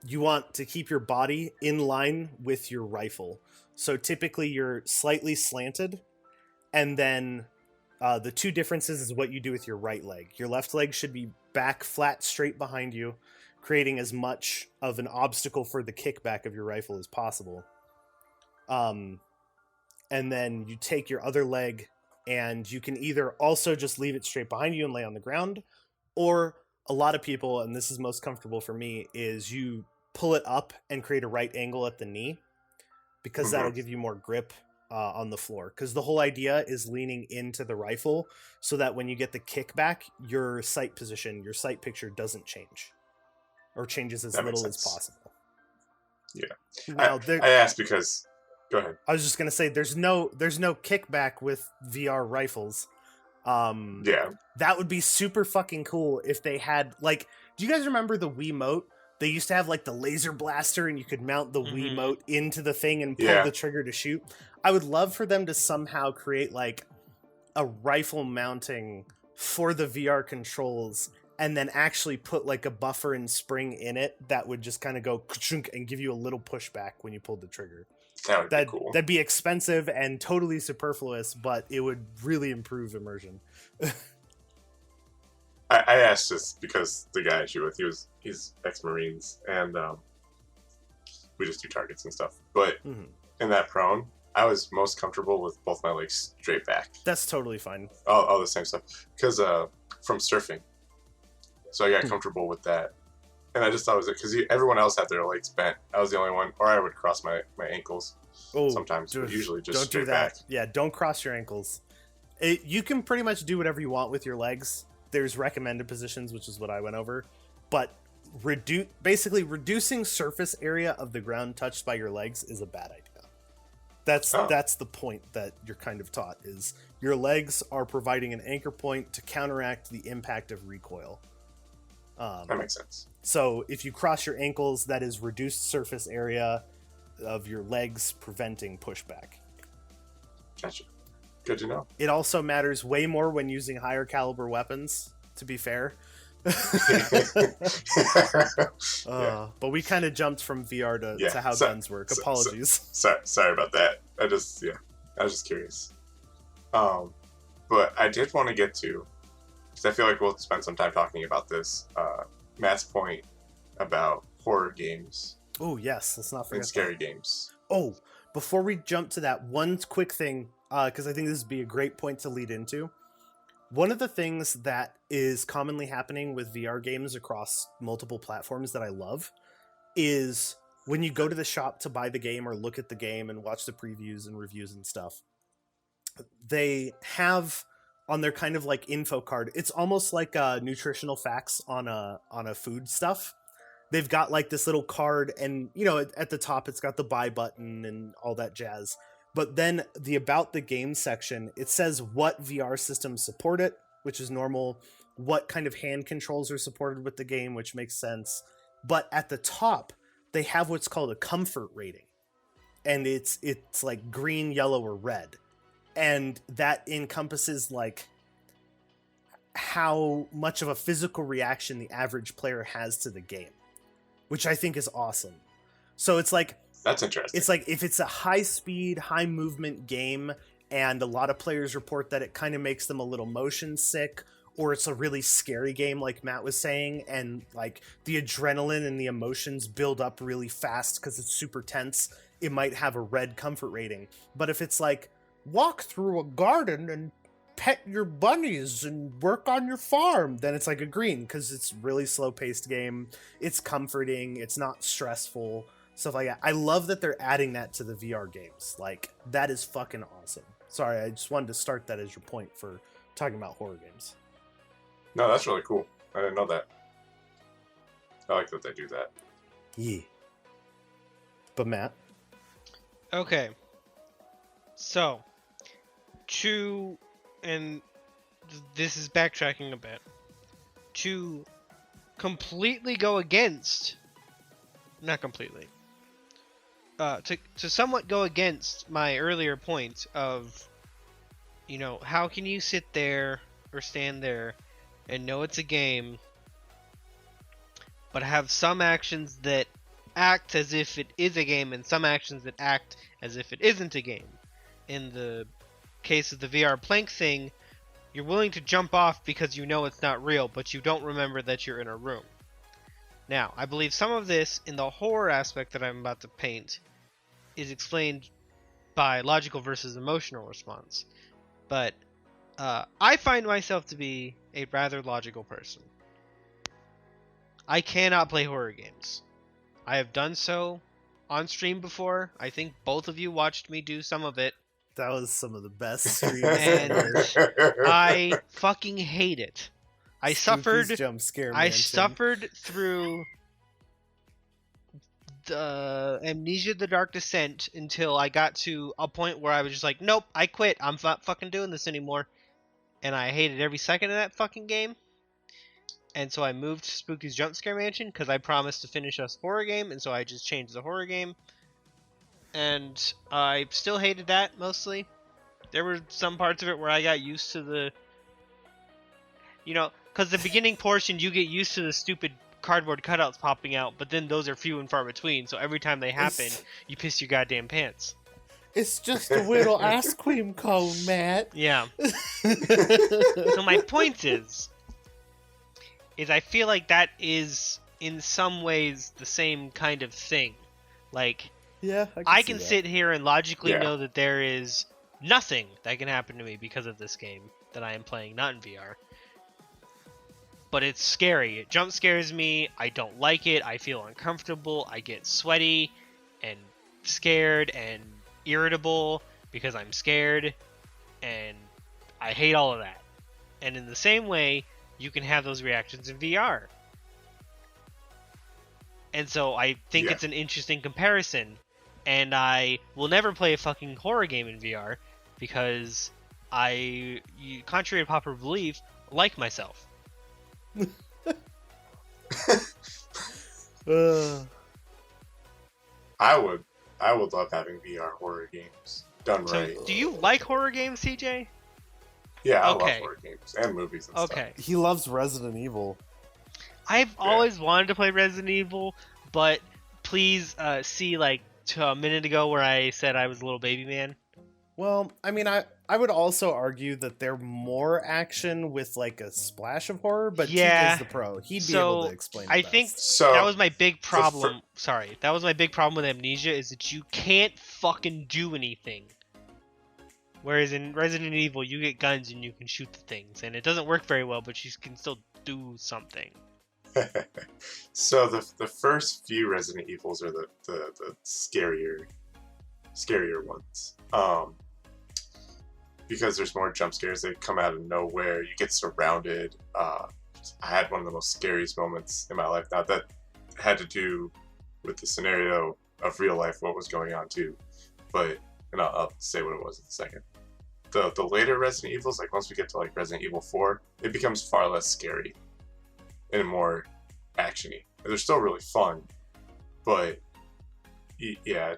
you want to keep your body in line with your rifle. So typically you're slightly slanted. And then the two differences is what you do with your right leg. Your left leg should be back flat straight behind you, creating as much of an obstacle for the kickback of your rifle as possible. And then you take your other leg and you can either also just leave it straight behind you and lay on the ground, or a lot of people, and this is most comfortable for me, is you pull it up and create a right angle at the knee because that'll give you more grip on the floor. Because the whole idea is leaning into the rifle so that when you get the kickback, your sight position, your sight picture doesn't change or changes as little as possible. Yeah. Now, I asked because... Go ahead. I was just gonna say there's no kickback with VR rifles. Yeah. That would be super fucking cool if they had, like, do you guys remember the Wiimote? They used to have like the laser blaster and you could mount the Wiimote into the thing and pull the trigger to shoot. I would love for them to somehow create like a rifle mounting for the VR controls and then actually put like a buffer and spring in it that would just kind of go and give you a little pushback when you pulled the trigger. That would be cool. That'd be expensive and totally superfluous, but it would really improve immersion. I asked this because the guy I shoot with, he's ex-Marines, and we just do targets and stuff. But in that prone, I was most comfortable with both my legs straight back. That's totally fine. All the same stuff. Because from surfing. So I got comfortable with that. And I just thought it was it because everyone else had their legs bent. I was the only one, or I would cross my ankles sometimes, but usually just straight back. Yeah, don't cross your ankles. You can pretty much do whatever you want with your legs. There's recommended positions, which is what I went over. But basically reducing surface area of the ground touched by your legs is a bad idea. That's the point that you're kind of taught, is your legs are providing an anchor point to counteract the impact of recoil. That makes sense. So if you cross your ankles, that is reduced surface area of your legs preventing pushback. Gotcha. Good to know. It also matters way more when using higher caliber weapons, to be fair. But we kind of jumped from VR to how guns work. Apologies. Sorry about that. I was just curious. But I did want to get to, because I feel like we'll spend some time talking about this, Matt's point about horror games. Oh, yes. Let's not forget and scary games. Oh, before we jump to that, one quick thing, because I think this would be a great point to lead into. One of the things that is commonly happening with VR games across multiple platforms that I love is when you go to the shop to buy the game or look at the game and watch the previews and reviews and stuff, they have on their kind of like info card. It's almost like nutritional facts on a food stuff. They've got like this little card, and you know, at the top it's got the buy button and all that jazz. But then the about the game section, it says what VR systems support it, which is normal, what kind of hand controls are supported with the game, which makes sense. But at the top, they have what's called a comfort rating. And it's like green, yellow, or red. And that encompasses like how much of a physical reaction the average player has to the game, which I think is awesome. So it's like, that's interesting. It's like if it's a high speed, high movement game and a lot of players report that it kind of makes them a little motion sick, or it's a really scary game like Matt was saying, and like the adrenaline and the emotions build up really fast because it's super tense, it might have a red comfort rating. But if it's like walk through a garden and pet your bunnies and work on your farm, then it's like a green because it's really slow paced game. It's comforting. It's not stressful. Stuff like that. I love that they're adding that to the VR games. Like, that is fucking awesome. Sorry, I just wanted to start that as your point for talking about horror games. No, that's really cool. I didn't know that. I like that they do that. Yeah. But Matt? Okay. So, and this is backtracking a bit, to completely go against, not completely, to somewhat go against my earlier point of, you know, how can you sit there or stand there and know it's a game, but have some actions that act as if it is a game and some actions that act as if it isn't a game. In the case of the VR plank thing, you're willing to jump off because you know it's not real, but you don't remember that you're in a room. Now, I believe some of this, in the horror aspect that I'm about to paint, is explained by logical versus emotional response. But I find myself to be a rather logical person. I cannot play horror games. I have done so on stream before. I think both of you watched me do some of it. That was some of the best streams And ever. I fucking hate it. I Spooky's Jump Scare Mansion. suffered through the Amnesia: The Dark Descent until I got to a point where I was just like, nope, I quit. I'm not fucking doing this anymore. And I hated every second of that fucking game. And so I moved to Spooky's Jump Scare Mansion because I promised to finish a horror game, and so I just changed the horror game. And I still hated that, mostly. There were some parts of it where I got used to the... You know, because the beginning portion, you get used to the stupid cardboard cutouts popping out, but then those are few and far between, so every time they happen, you piss your goddamn pants. It's just a little ice cream cone, Matt. Yeah. So my point is I feel like that is, in some ways, the same kind of thing. Like... Yeah, I can sit here and logically know that there is nothing that can happen to me because of this game that I am playing, not in VR. But it's scary. It jump scares me. I don't like it. I feel uncomfortable. I get sweaty and scared and irritable because I'm scared. And I hate all of that. And in the same way, you can have those reactions in VR. And so I think it's an interesting comparison. And I will never play a fucking horror game in VR because I, contrary to popular belief, like myself. I would love having VR horror games done right. So, do you like horror games, CJ? Yeah, I love horror games and movies and stuff. He loves Resident Evil. I've always wanted to play Resident Evil, but please see like to a minute ago where I said I was a little baby man. Well, I mean, I would also argue that they're more action with like a splash of horror, but TJ's the pro. He'd be able to explain it. I think that was my big problem. That was my big problem with Amnesia, is that you can't fucking do anything. Whereas in Resident Evil, you get guns and you can shoot the things, and it doesn't work very well, but you can still do something. So the first few Resident Evils are the scarier ones. because there's more jump scares. They come out of nowhere. You get surrounded. I had one of the most scariest moments in my life. Now that had to do with the scenario of real life, what was going on too. But and I'll say what it was in a second. The later Resident Evils, like once we get to like Resident Evil 4, it becomes far less scary and more actiony. They're still really fun, but yeah,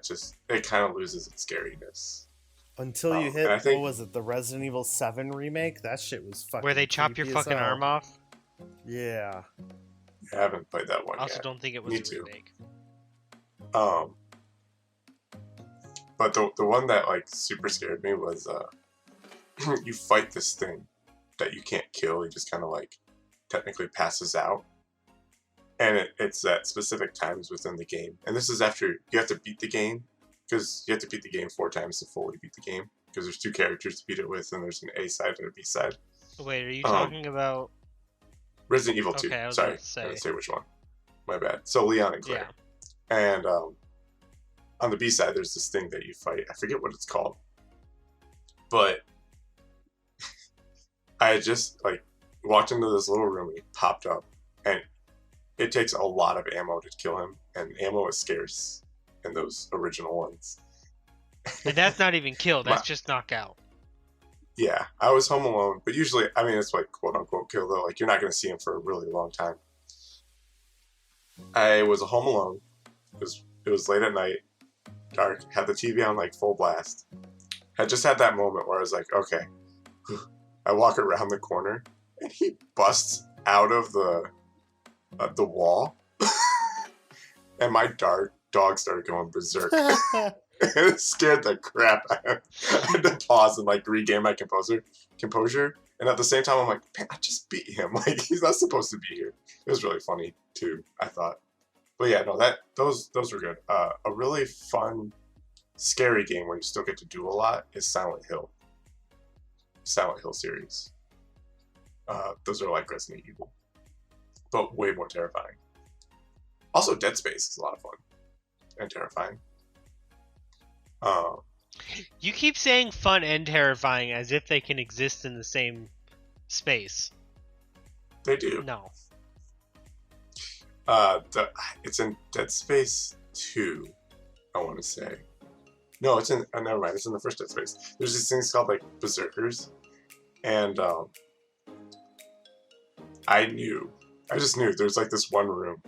it kind of loses its scariness. Until you hit, I think, what was it, the Resident Evil 7 remake? That shit was fucking Where they chop your creepy as fucking hell. arm off. Yeah. I haven't played that one I also yet. don't think it was Me a too. remake. But the one that like super scared me was you fight this thing that you can't kill. He just kind of like technically passes out, and it's at specific times within the game. And this is after you have to beat the game, because you have to beat the game 4 times to fully beat the game. Because there's 2 characters to beat it with, and there's an A side and a B side. Wait, are you talking about Resident Evil 2? Okay, I was Sorry, about to say. I didn't say which one. My bad. So Leon and Claire. Yeah. And on the B side, there's this thing that you fight. I forget what it's called. But I just like walked into this little room. He popped up, and it takes a lot of ammo to kill him, and ammo is scarce in those original ones. And that's not even kill. That's just knockout. Yeah, I was home alone, but usually, I mean, it's like quote unquote kill though. Like you're not going to see him for a really long time. I was home alone. It was late at night, dark. Had the TV on like full blast. I just had that moment where I was like, okay. I walk around the corner, and he busts out of the wall, and my dog started going berserk. It scared the crap out of me. I had to pause and like regain my composure. And at the same time, I'm like, man, I just beat him. Like he's not supposed to be here. It was really funny too, I thought. But yeah, no, those were good. A really fun, scary game where you still get to do a lot is Silent Hill. Silent Hill series. Those are like Resident Evil, but way more terrifying. Also, Dead Space is a lot of fun and terrifying. You keep saying fun and terrifying as if they can exist in the same space. They do. No. It's in Dead Space 2, I want to say. No, it's in. Never mind. It's in the first Dead Space. There's these things called like berserkers, and I just knew there's like this one room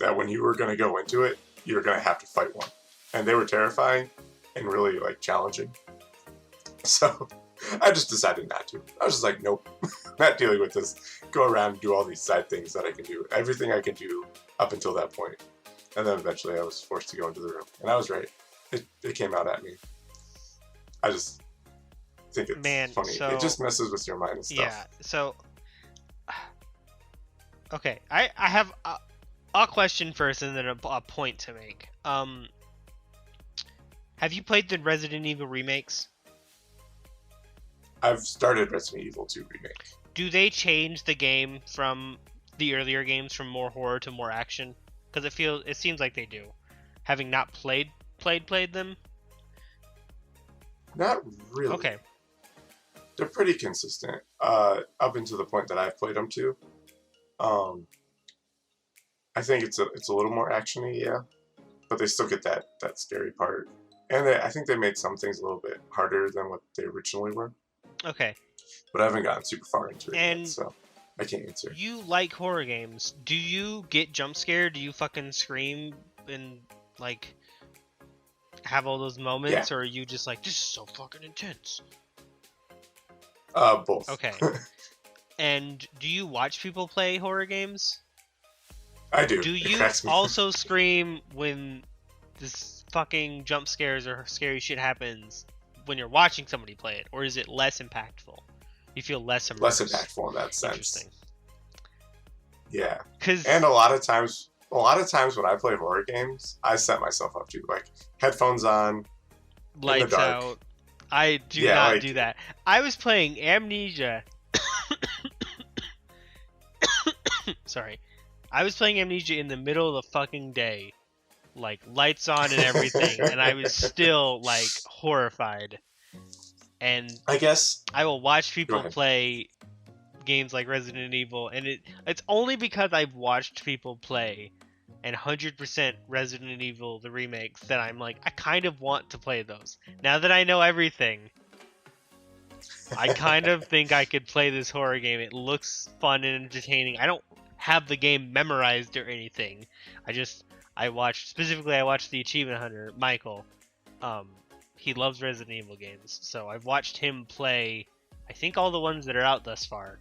that when you were gonna go into it, you were gonna have to fight one, and they were terrifying and really like challenging. So I just decided not to. I was just like, nope, not dealing with this. Go around and do all these side things that I can do, everything I can do up until that point, and then eventually I was forced to go into the room, and I was right. It came out at me. I just think it's funny. So, it just messes with your mind and stuff. Yeah, so... Okay, I have a question first and then a point to make. Have you played the Resident Evil remakes? I've started Resident Evil 2 Remake. Do they change the game from the earlier games from more horror to more action? Because it seems like they do. Having not played them? Not really. Okay. They're pretty consistent, up until the point that I've played them to. I think it's a little more actiony, yeah, but they still get that scary part, and I think they made some things a little bit harder than what they originally were. Okay. But I haven't gotten super far into it And yet, so I can't answer. You like horror games. Do you get jump scared? Do you fucking scream and like have all those moments, or are you just like, this is so fucking intense? Both. Okay. And do you watch people play horror games? I do. Do you also scream when this fucking jump scares or scary shit happens when you're watching somebody play it, or is it less impactful? You feel less immersed? Less impactful in that sense. Interesting. Yeah. Because and a lot of times when I play horror games, I set myself up to like headphones on, lights out. I do not do that. I was playing Amnesia. Sorry. I was playing Amnesia in the middle of the fucking day. Like, lights on and everything. And I was still, like, horrified. And I guess I will watch Go people ahead. play games like Resident Evil, and it's only because I've watched people play and 100% Resident Evil the remakes that I'm like, I kind of want to play those. Now that I know everything, I kind of think I could play this horror game. It looks fun and entertaining. I don't have the game memorized or anything. I watched the Achievement Hunter, Michael. He loves Resident Evil games, so I've watched him play, I think, all the ones that are out thus far.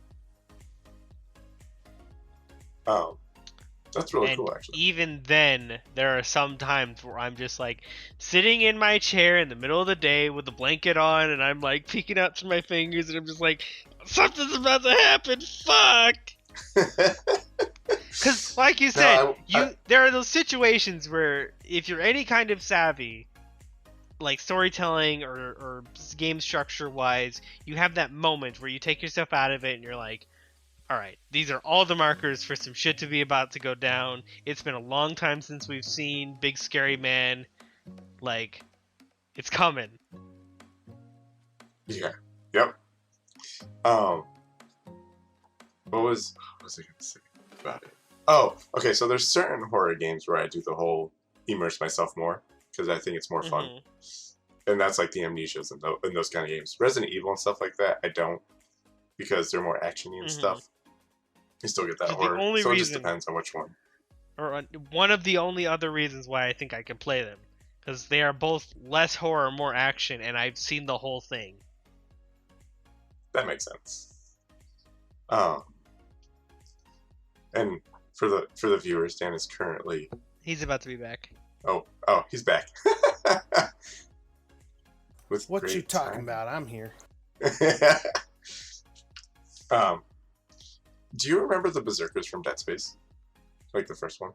That's really And cool, actually. even then, there are some times where I'm just like sitting in my chair in the middle of the day with the blanket on, and I'm like peeking out through my fingers, and I'm just like, something's about to happen. Fuck. Because, like you said, there are those situations where if you're any kind of savvy, like storytelling or game structure wise, you have that moment where you take yourself out of it and you're like, alright, these are all the markers for some shit to be about to go down. It's been a long time since we've seen Big Scary Man. Like, it's coming. Yeah. Yep. What was I gonna say about it? Oh, okay. So there's certain horror games where I do the whole immerse myself more because I think it's more fun, and that's like the Amnesias and those kind of games. Resident Evil and stuff like that, I don't, because they're more actiony and stuff. You still get that horror, so it just depends on which one. Or one of the only other reasons why I think I can play them, because they are both less horror, more action, and I've seen the whole thing. That makes sense. And for the viewers, Dan is currently. He's about to be back. Oh, he's back. With what you talking about? I'm here. Do you remember the Berserkers from Dead Space? Like the first one?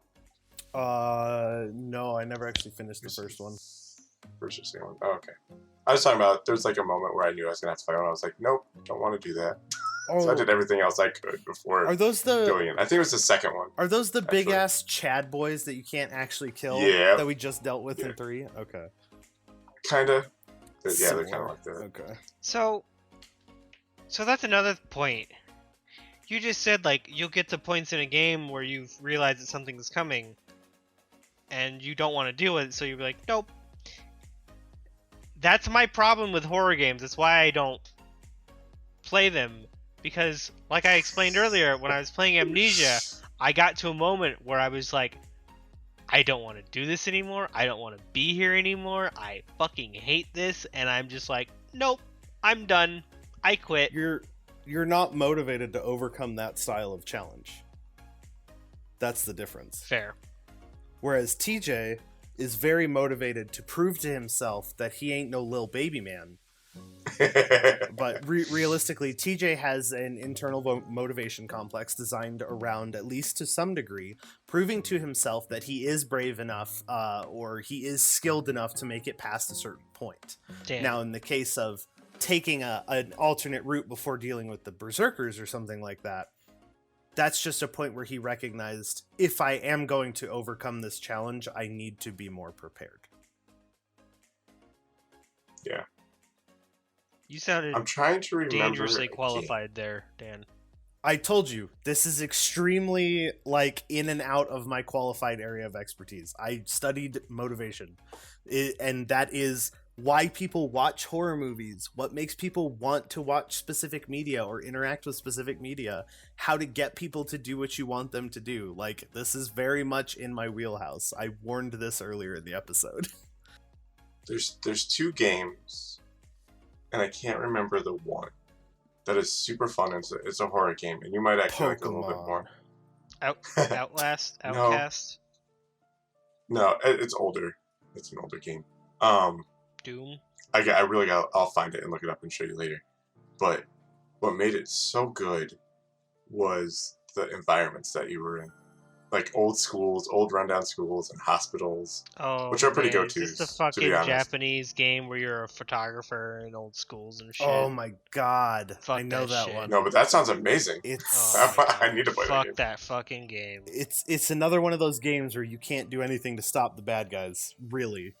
No, I never actually finished the first one. First or second one? Oh, okay. I was talking about, there's like a moment where I knew I was going to have to fight one. I was like, nope, don't want to do that. Oh, so I did everything else I could before going in. I think it was the second one. Are those the big-ass Chad boys that you can't actually kill? Yeah. That we just dealt with in 3? Okay. Kind of. Yeah, they're kind of like that. Okay. So that's another point. You just said, like, you'll get to points in a game where you've realized that something is coming, and you don't want to do it, so you'll be like, nope. That's my problem with horror games. That's why I don't play them. Because, like I explained earlier, when I was playing Amnesia, I got to a moment where I was like, I don't want to do this anymore. I don't want to be here anymore. I fucking hate this. And I'm just like, nope, I'm done. I quit. You're not motivated to overcome that style of challenge. That's the difference. Fair. Whereas TJ is very motivated to prove to himself that he ain't no lil baby man. But realistically, TJ has an internal motivation complex designed around, at least to some degree, proving to himself that he is brave enough or he is skilled enough to make it past a certain point. Damn. Now, in the case of taking an alternate route before dealing with the Berserkers or something like that, that's just a point where he recognized, if I am going to overcome this challenge, I need to be more prepared. Yeah. You sounded I'm trying to remember dangerously qualified there, Dan. I told you, this is extremely, like, in and out of my qualified area of expertise. I studied motivation, and that is why people watch horror movies, what makes people want to watch specific media or interact with specific media, how to get people to do what you want them to do. Like, this is very much in my wheelhouse. I warned this earlier in the episode. There's 2 games, and I can't remember the one, that is super fun. It's a horror game, and you might actually like it a little bit more. Outlast? Outcast? No, it's older. It's an older game. Doom? I'll find it and look it up and show you later. But what made it so good was the environments that you were in. Like old schools, old rundown schools, and hospitals, which are pretty go-tos. It's the fucking Japanese game where you're a photographer in old schools and shit. Oh my god. Fuck I know that shit. one. No, but that sounds amazing. I need to play that game. Fuck that fucking game. It's another one of those games where you can't do anything to stop the bad guys, really.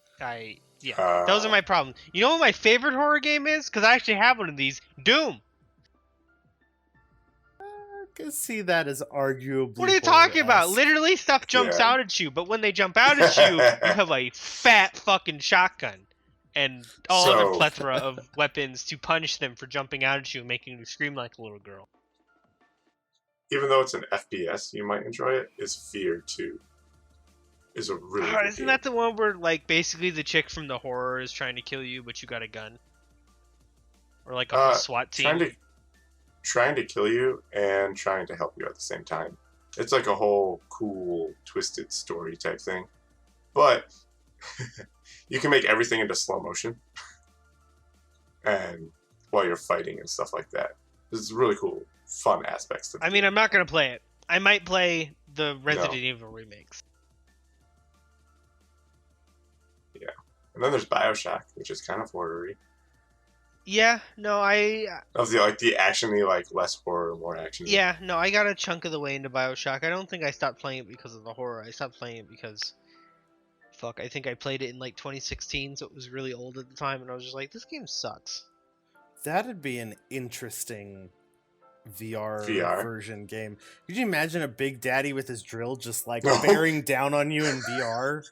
Yeah, those are my problems. You know what my favorite horror game is? Because I actually have one of these. Doom. I can see that as arguably. What are you talking about? horror-esque. Literally, stuff jumps Yeah. out at you, but when they jump out at you, you have a fat fucking shotgun and all other So- plethora of weapons to punish them for jumping out at you and making you scream like a little girl. Even though it's an FPS, you might enjoy it. Is Fear 2. Is a really good Isn't game. that the one where, like, basically the chick from the horror is trying to kill you, but you got a gun? Or like a whole SWAT team? Trying to kill you and trying to help you at the same time. It's like a whole cool, twisted story type thing. But you can make everything into slow motion. And while you're fighting and stuff like that. This is really cool, fun aspects to the I mean, I'm not going to play it. I might play the Resident Evil remakes. And then there's BioShock, which is kind of horror-y. Yeah, no, Of the actiony, like less horror, more action. Yeah, no, I got a chunk of the way into BioShock. I don't think I stopped playing it because of the horror. I stopped playing it because, fuck, I think I played it in like 2016, so it was really old at the time, and I was just like, this game sucks. That'd be an interesting VR VR. version game. Could you imagine a Big Daddy with his drill just like No. bearing down on you in VR?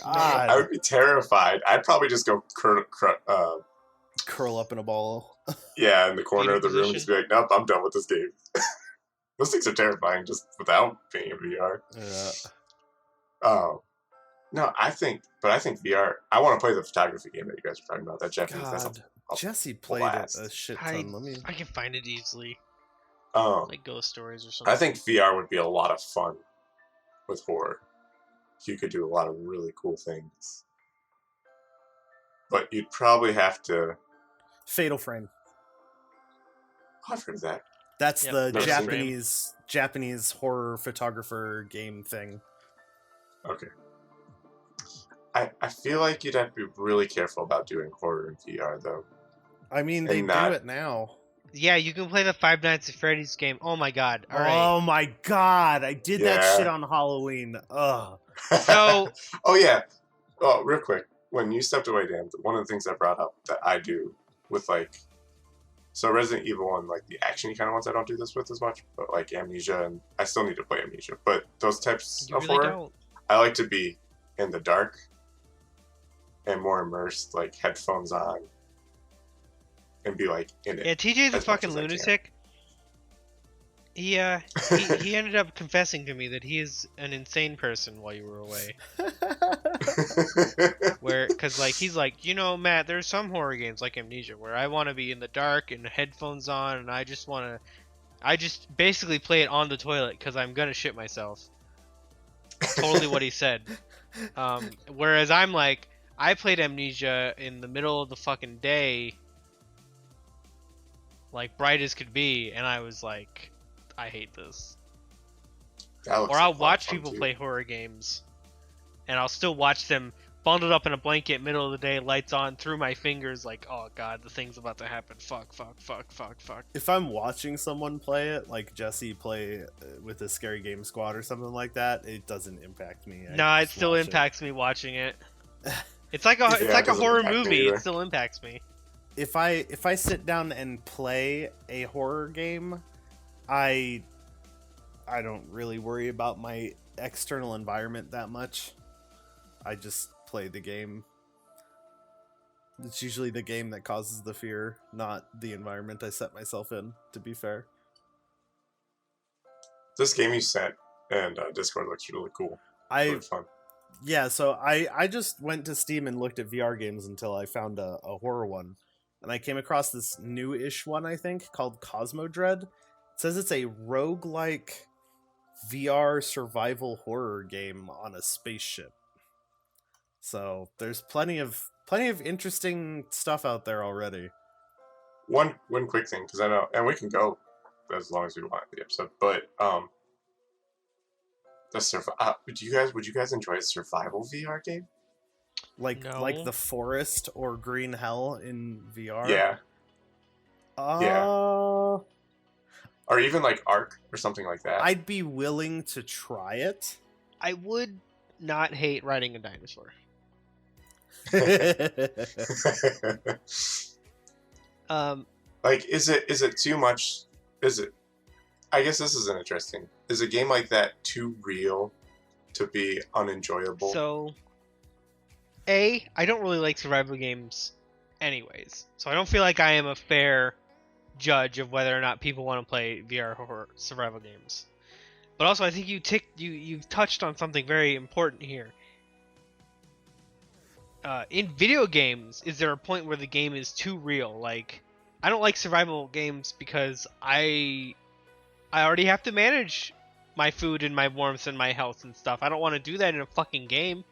God. I would be terrified. I'd probably just go Curl up in a ball. yeah, in the corner of the room and position. just be like, nope, I'm done with this game. Those things are terrifying just without being in VR. Yeah. No, I think VR, I want to play the photography game that you guys are talking about. That Japanese, that's God. a Jesse played blast. it a shit ton. Let me. I can find it easily, like Ghost Stories or something. I think VR would be a lot of fun with horror. You could do a lot of really cool things. But you'd probably have to... Fatal Frame. Oh, I've heard of that. That's Yep, the Fatal Japanese horror photographer game thing. Okay. I feel like you'd have to be really careful about doing horror in VR, though. I mean, they And do not- it now. Yeah, you can play the Five Nights at Freddy's game. Oh my god! All right. Oh my god, I did that Yeah. shit on Halloween. Ugh. So Oh, yeah. Oh, real quick. When you stepped away, Dan, one of the things I brought up that I do with, like... So Resident Evil and, like, the action kind of ones I don't do this with as much. But, like, Amnesia, and I still need to play Amnesia. But those types you of really horror, don't. I like to be in the dark and more immersed, like, headphones on. And be, like, in it. Yeah, TJ's a as much fucking as I can. lunatic. He ended up confessing to me that he is an insane person while you were away. Cause like he's like, you know, Matt, there's some horror games like Amnesia where I want to be in the dark and headphones on, and I just basically play it on the toilet because I'm gonna shit myself. Totally what he said. Whereas I'm like, I played Amnesia in the middle of the fucking day, like bright as could be, and I was like, I hate this. That looks Or like I'll a lot of watch fun, people too. play horror games, and I'll still watch them bundled up in a blanket, middle of the day, lights on, through my fingers, like, oh god, the thing's about to happen. Fuck. If I'm watching someone play it, like Jesse play with a Scary Game Squad or something like that, it doesn't impact me. No, it still impacts me watching it. It's like a Yeah, it doesn't horror impact me movie. either. It still impacts me. If I sit down and play a horror game, I don't really worry about my external environment that much. I just play the game. It's usually the game that causes the fear, not the environment I set myself in, to be fair. This game you sent and Discord looks really cool. Really fun. Yeah, so I just went to Steam and looked at VR games until I found a horror one. And I came across this new-ish one, I think, called Cosmo Dread. It says it's a roguelike VR survival horror game on a spaceship. So there's plenty of interesting stuff out there already. One quick thing, because I know, and we can go as long as we want in the episode, but would you guys enjoy a survival VR game? Like No. The Forest or Green Hell in VR. Yeah, yeah. Uh, or even like Ark or something like that. I'd be willing to try it. I would not hate riding a dinosaur. Like, is it too much? Is it? I guess this is an interesting. Is a game like that too real to be unenjoyable? So, I don't really like survival games anyways. So I don't feel like I am a fair judge of whether or not people want to play VR horror survival games. But also, I think you've touched on something very important here. In video games, is there a point where the game is too real? Like, I don't like survival games because I already have to manage my food and my warmth and my health and stuff. I don't want to do that in a fucking game.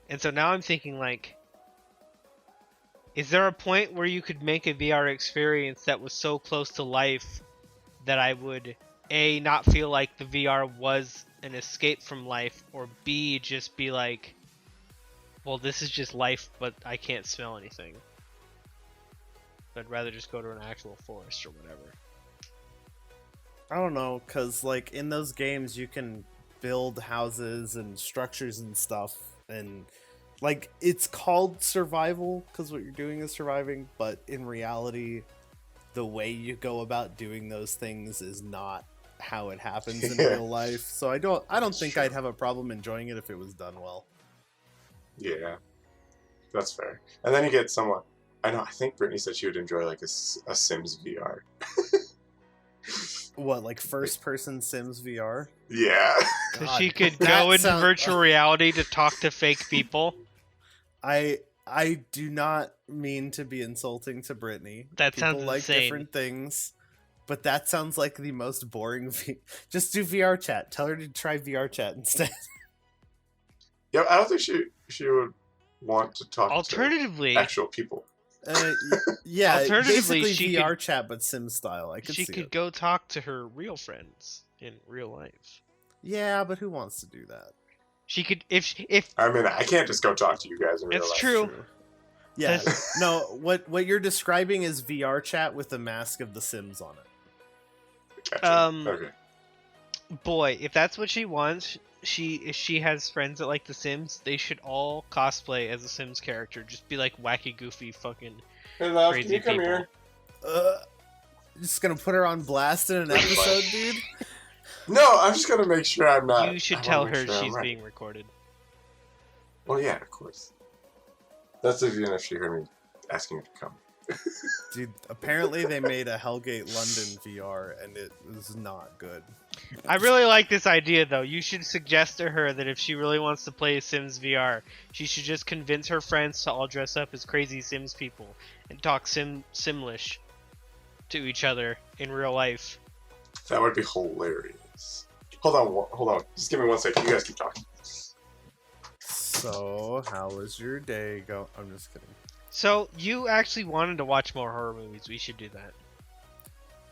And so now I'm thinking, like, is there a point where you could make a VR experience that was so close to life that I would, A, not feel like the VR was an escape from life, or B, just be like, well, this is just life, but I can't smell anything. I'd rather just go to an actual forest or whatever. I don't know, because, like, in those games, you can build houses and structures and stuff, and, like, it's called survival, because what you're doing is surviving, but in reality, the way you go about doing those things is not how it happens in real life, so I don't think I'd have a problem enjoying it if it was done well. Yeah, that's fair. And then you get someone. I think Brittany said she would enjoy like a Sims VR. What, like first-person Sims VR? Yeah. So she could go into virtual reality to talk to fake people. I do not mean to be insulting to Brittany. That People sounds like insane. different things, but that sounds like the most boring. Just do VR chat. Tell her to try VR chat instead. Yeah, I don't think she would want to talk Alternatively, to actual people. Yeah, alternatively, basically VR chat, but Sim style. She could go talk to her real friends in real life. Yeah, but who wants to do that? She could if I mean, I can't just go talk to you guys in real life. it's true. Yeah, no. What you're describing is VR chat with the mask of The Sims on it. Gotcha. Okay. Boy, if that's what she wants, if she has friends that like The Sims, they should all cosplay as a Sims character. Just be like wacky, goofy, fucking Hey, love, crazy can you come people. here? Just gonna put her on blast in an episode, dude. No, I'm just gonna make sure I'm not. You should tell her she's being recorded. Well, yeah, of course. That's even if she heard me asking her to come. Dude, apparently they made a Hellgate London VR, and it was not good. I really like this idea, though. You should suggest to her that if she really wants to play Sims VR, she should just convince her friends to all dress up as crazy Sims people and talk Simlish to each other in real life. That would be hilarious. Hold on. Just give me 1 second. You guys keep talking. So, how was your day go? I'm just kidding. So, you actually wanted to watch more horror movies. We should do that.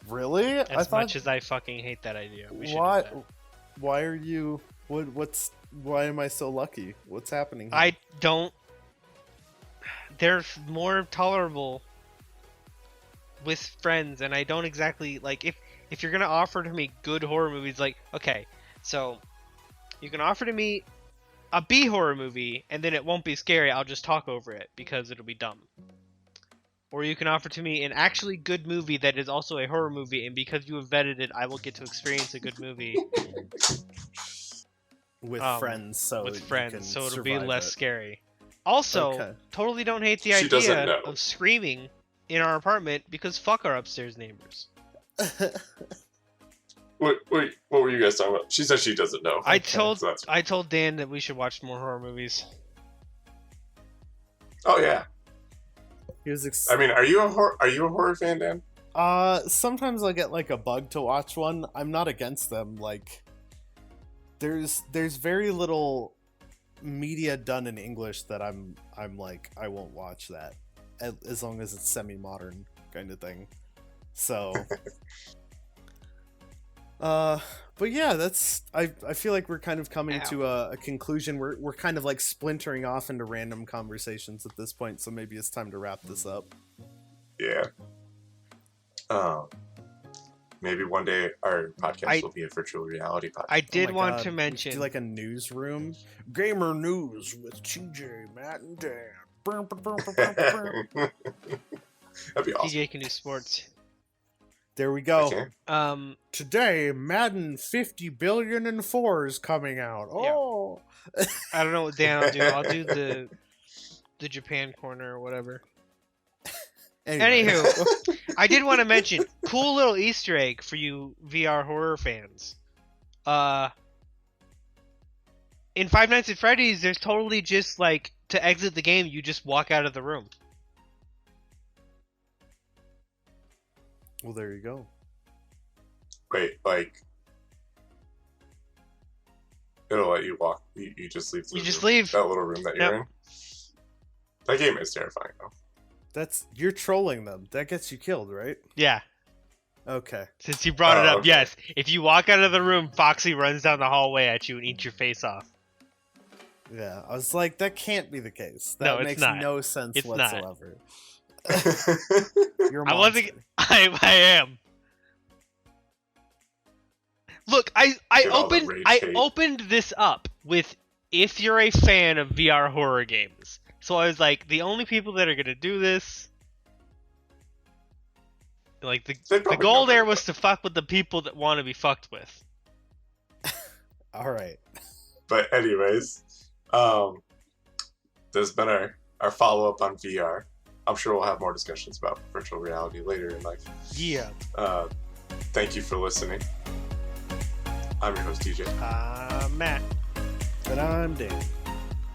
Really? Much as I fucking hate that idea. We should why? do that. Why are you? Why am I so lucky? What's happening here? I don't. They're more tolerable with friends, and I don't exactly like if you're gonna offer to me good horror movies. Like, okay, so you can offer to me a B horror movie, and then it won't be scary. I'll just talk over it because it'll be dumb. Or you can offer to me an actually good movie that is also a horror movie, and because you have vetted it, I will get to experience a good movie with friends, so it'll be less scary. Also, totally don't hate the She doesn't idea know. of screaming in our apartment because fuck our upstairs neighbors. Wait, what were you guys talking about? She said she doesn't know. I told Dan that we should watch more horror movies. Oh yeah. He was I mean, are you a horror fan, Dan? Sometimes I get like a bug to watch one. I'm not against them. Like, there's very little media done in English that I'm like, I won't watch that as long as it's semi-modern kind of thing. So but yeah, that's I feel like we're kind of coming to a conclusion. We're kind of like splintering off into random conversations at this point, so maybe it's time to wrap this up. Yeah. maybe one day our podcast will be a virtual reality podcast. I did Oh my want God, to we should mention. do like a newsroom, gamer news with TJ, Matt, and Dan. That'd be awesome. TJ can do sports. There we go. Okay. Today, Madden 50 billion and 4 is coming out. Oh, I don't know what Dan will do. I'll do the Japan corner or whatever. Anyway. Anywho, I did want to mention cool little Easter egg for you VR horror fans. In Five Nights at Freddy's, there's totally just like to exit the game, you just walk out of the room. Well, there you go. Wait, like it'll let you walk. You just leave. You just room, leave. that little room that you're Yep. in. That game is terrifying, though. You're trolling them. That gets you killed, right? Yeah. Okay. Since you brought it Oh, up, okay. yes. If you walk out of the room, Foxy runs down the hallway at you and eats your face off. Yeah, I was like, that can't be the case. That No, it's makes not. no sense It's not. whatsoever. You're a I wasn't. monster. I am. Look, I Get all the rage hate. opened this up with if you're a fan of VR horror games. So I was like, the only people that are gonna do this, like They the probably goal know there that, was to fuck with the people that want to be fucked with. All right. But anyways, there's been our follow up on VR. I'm sure we'll have more discussions about virtual reality later in life. Yeah. Thank you for listening. I'm your host, TJ. Matt. But I'm Dave.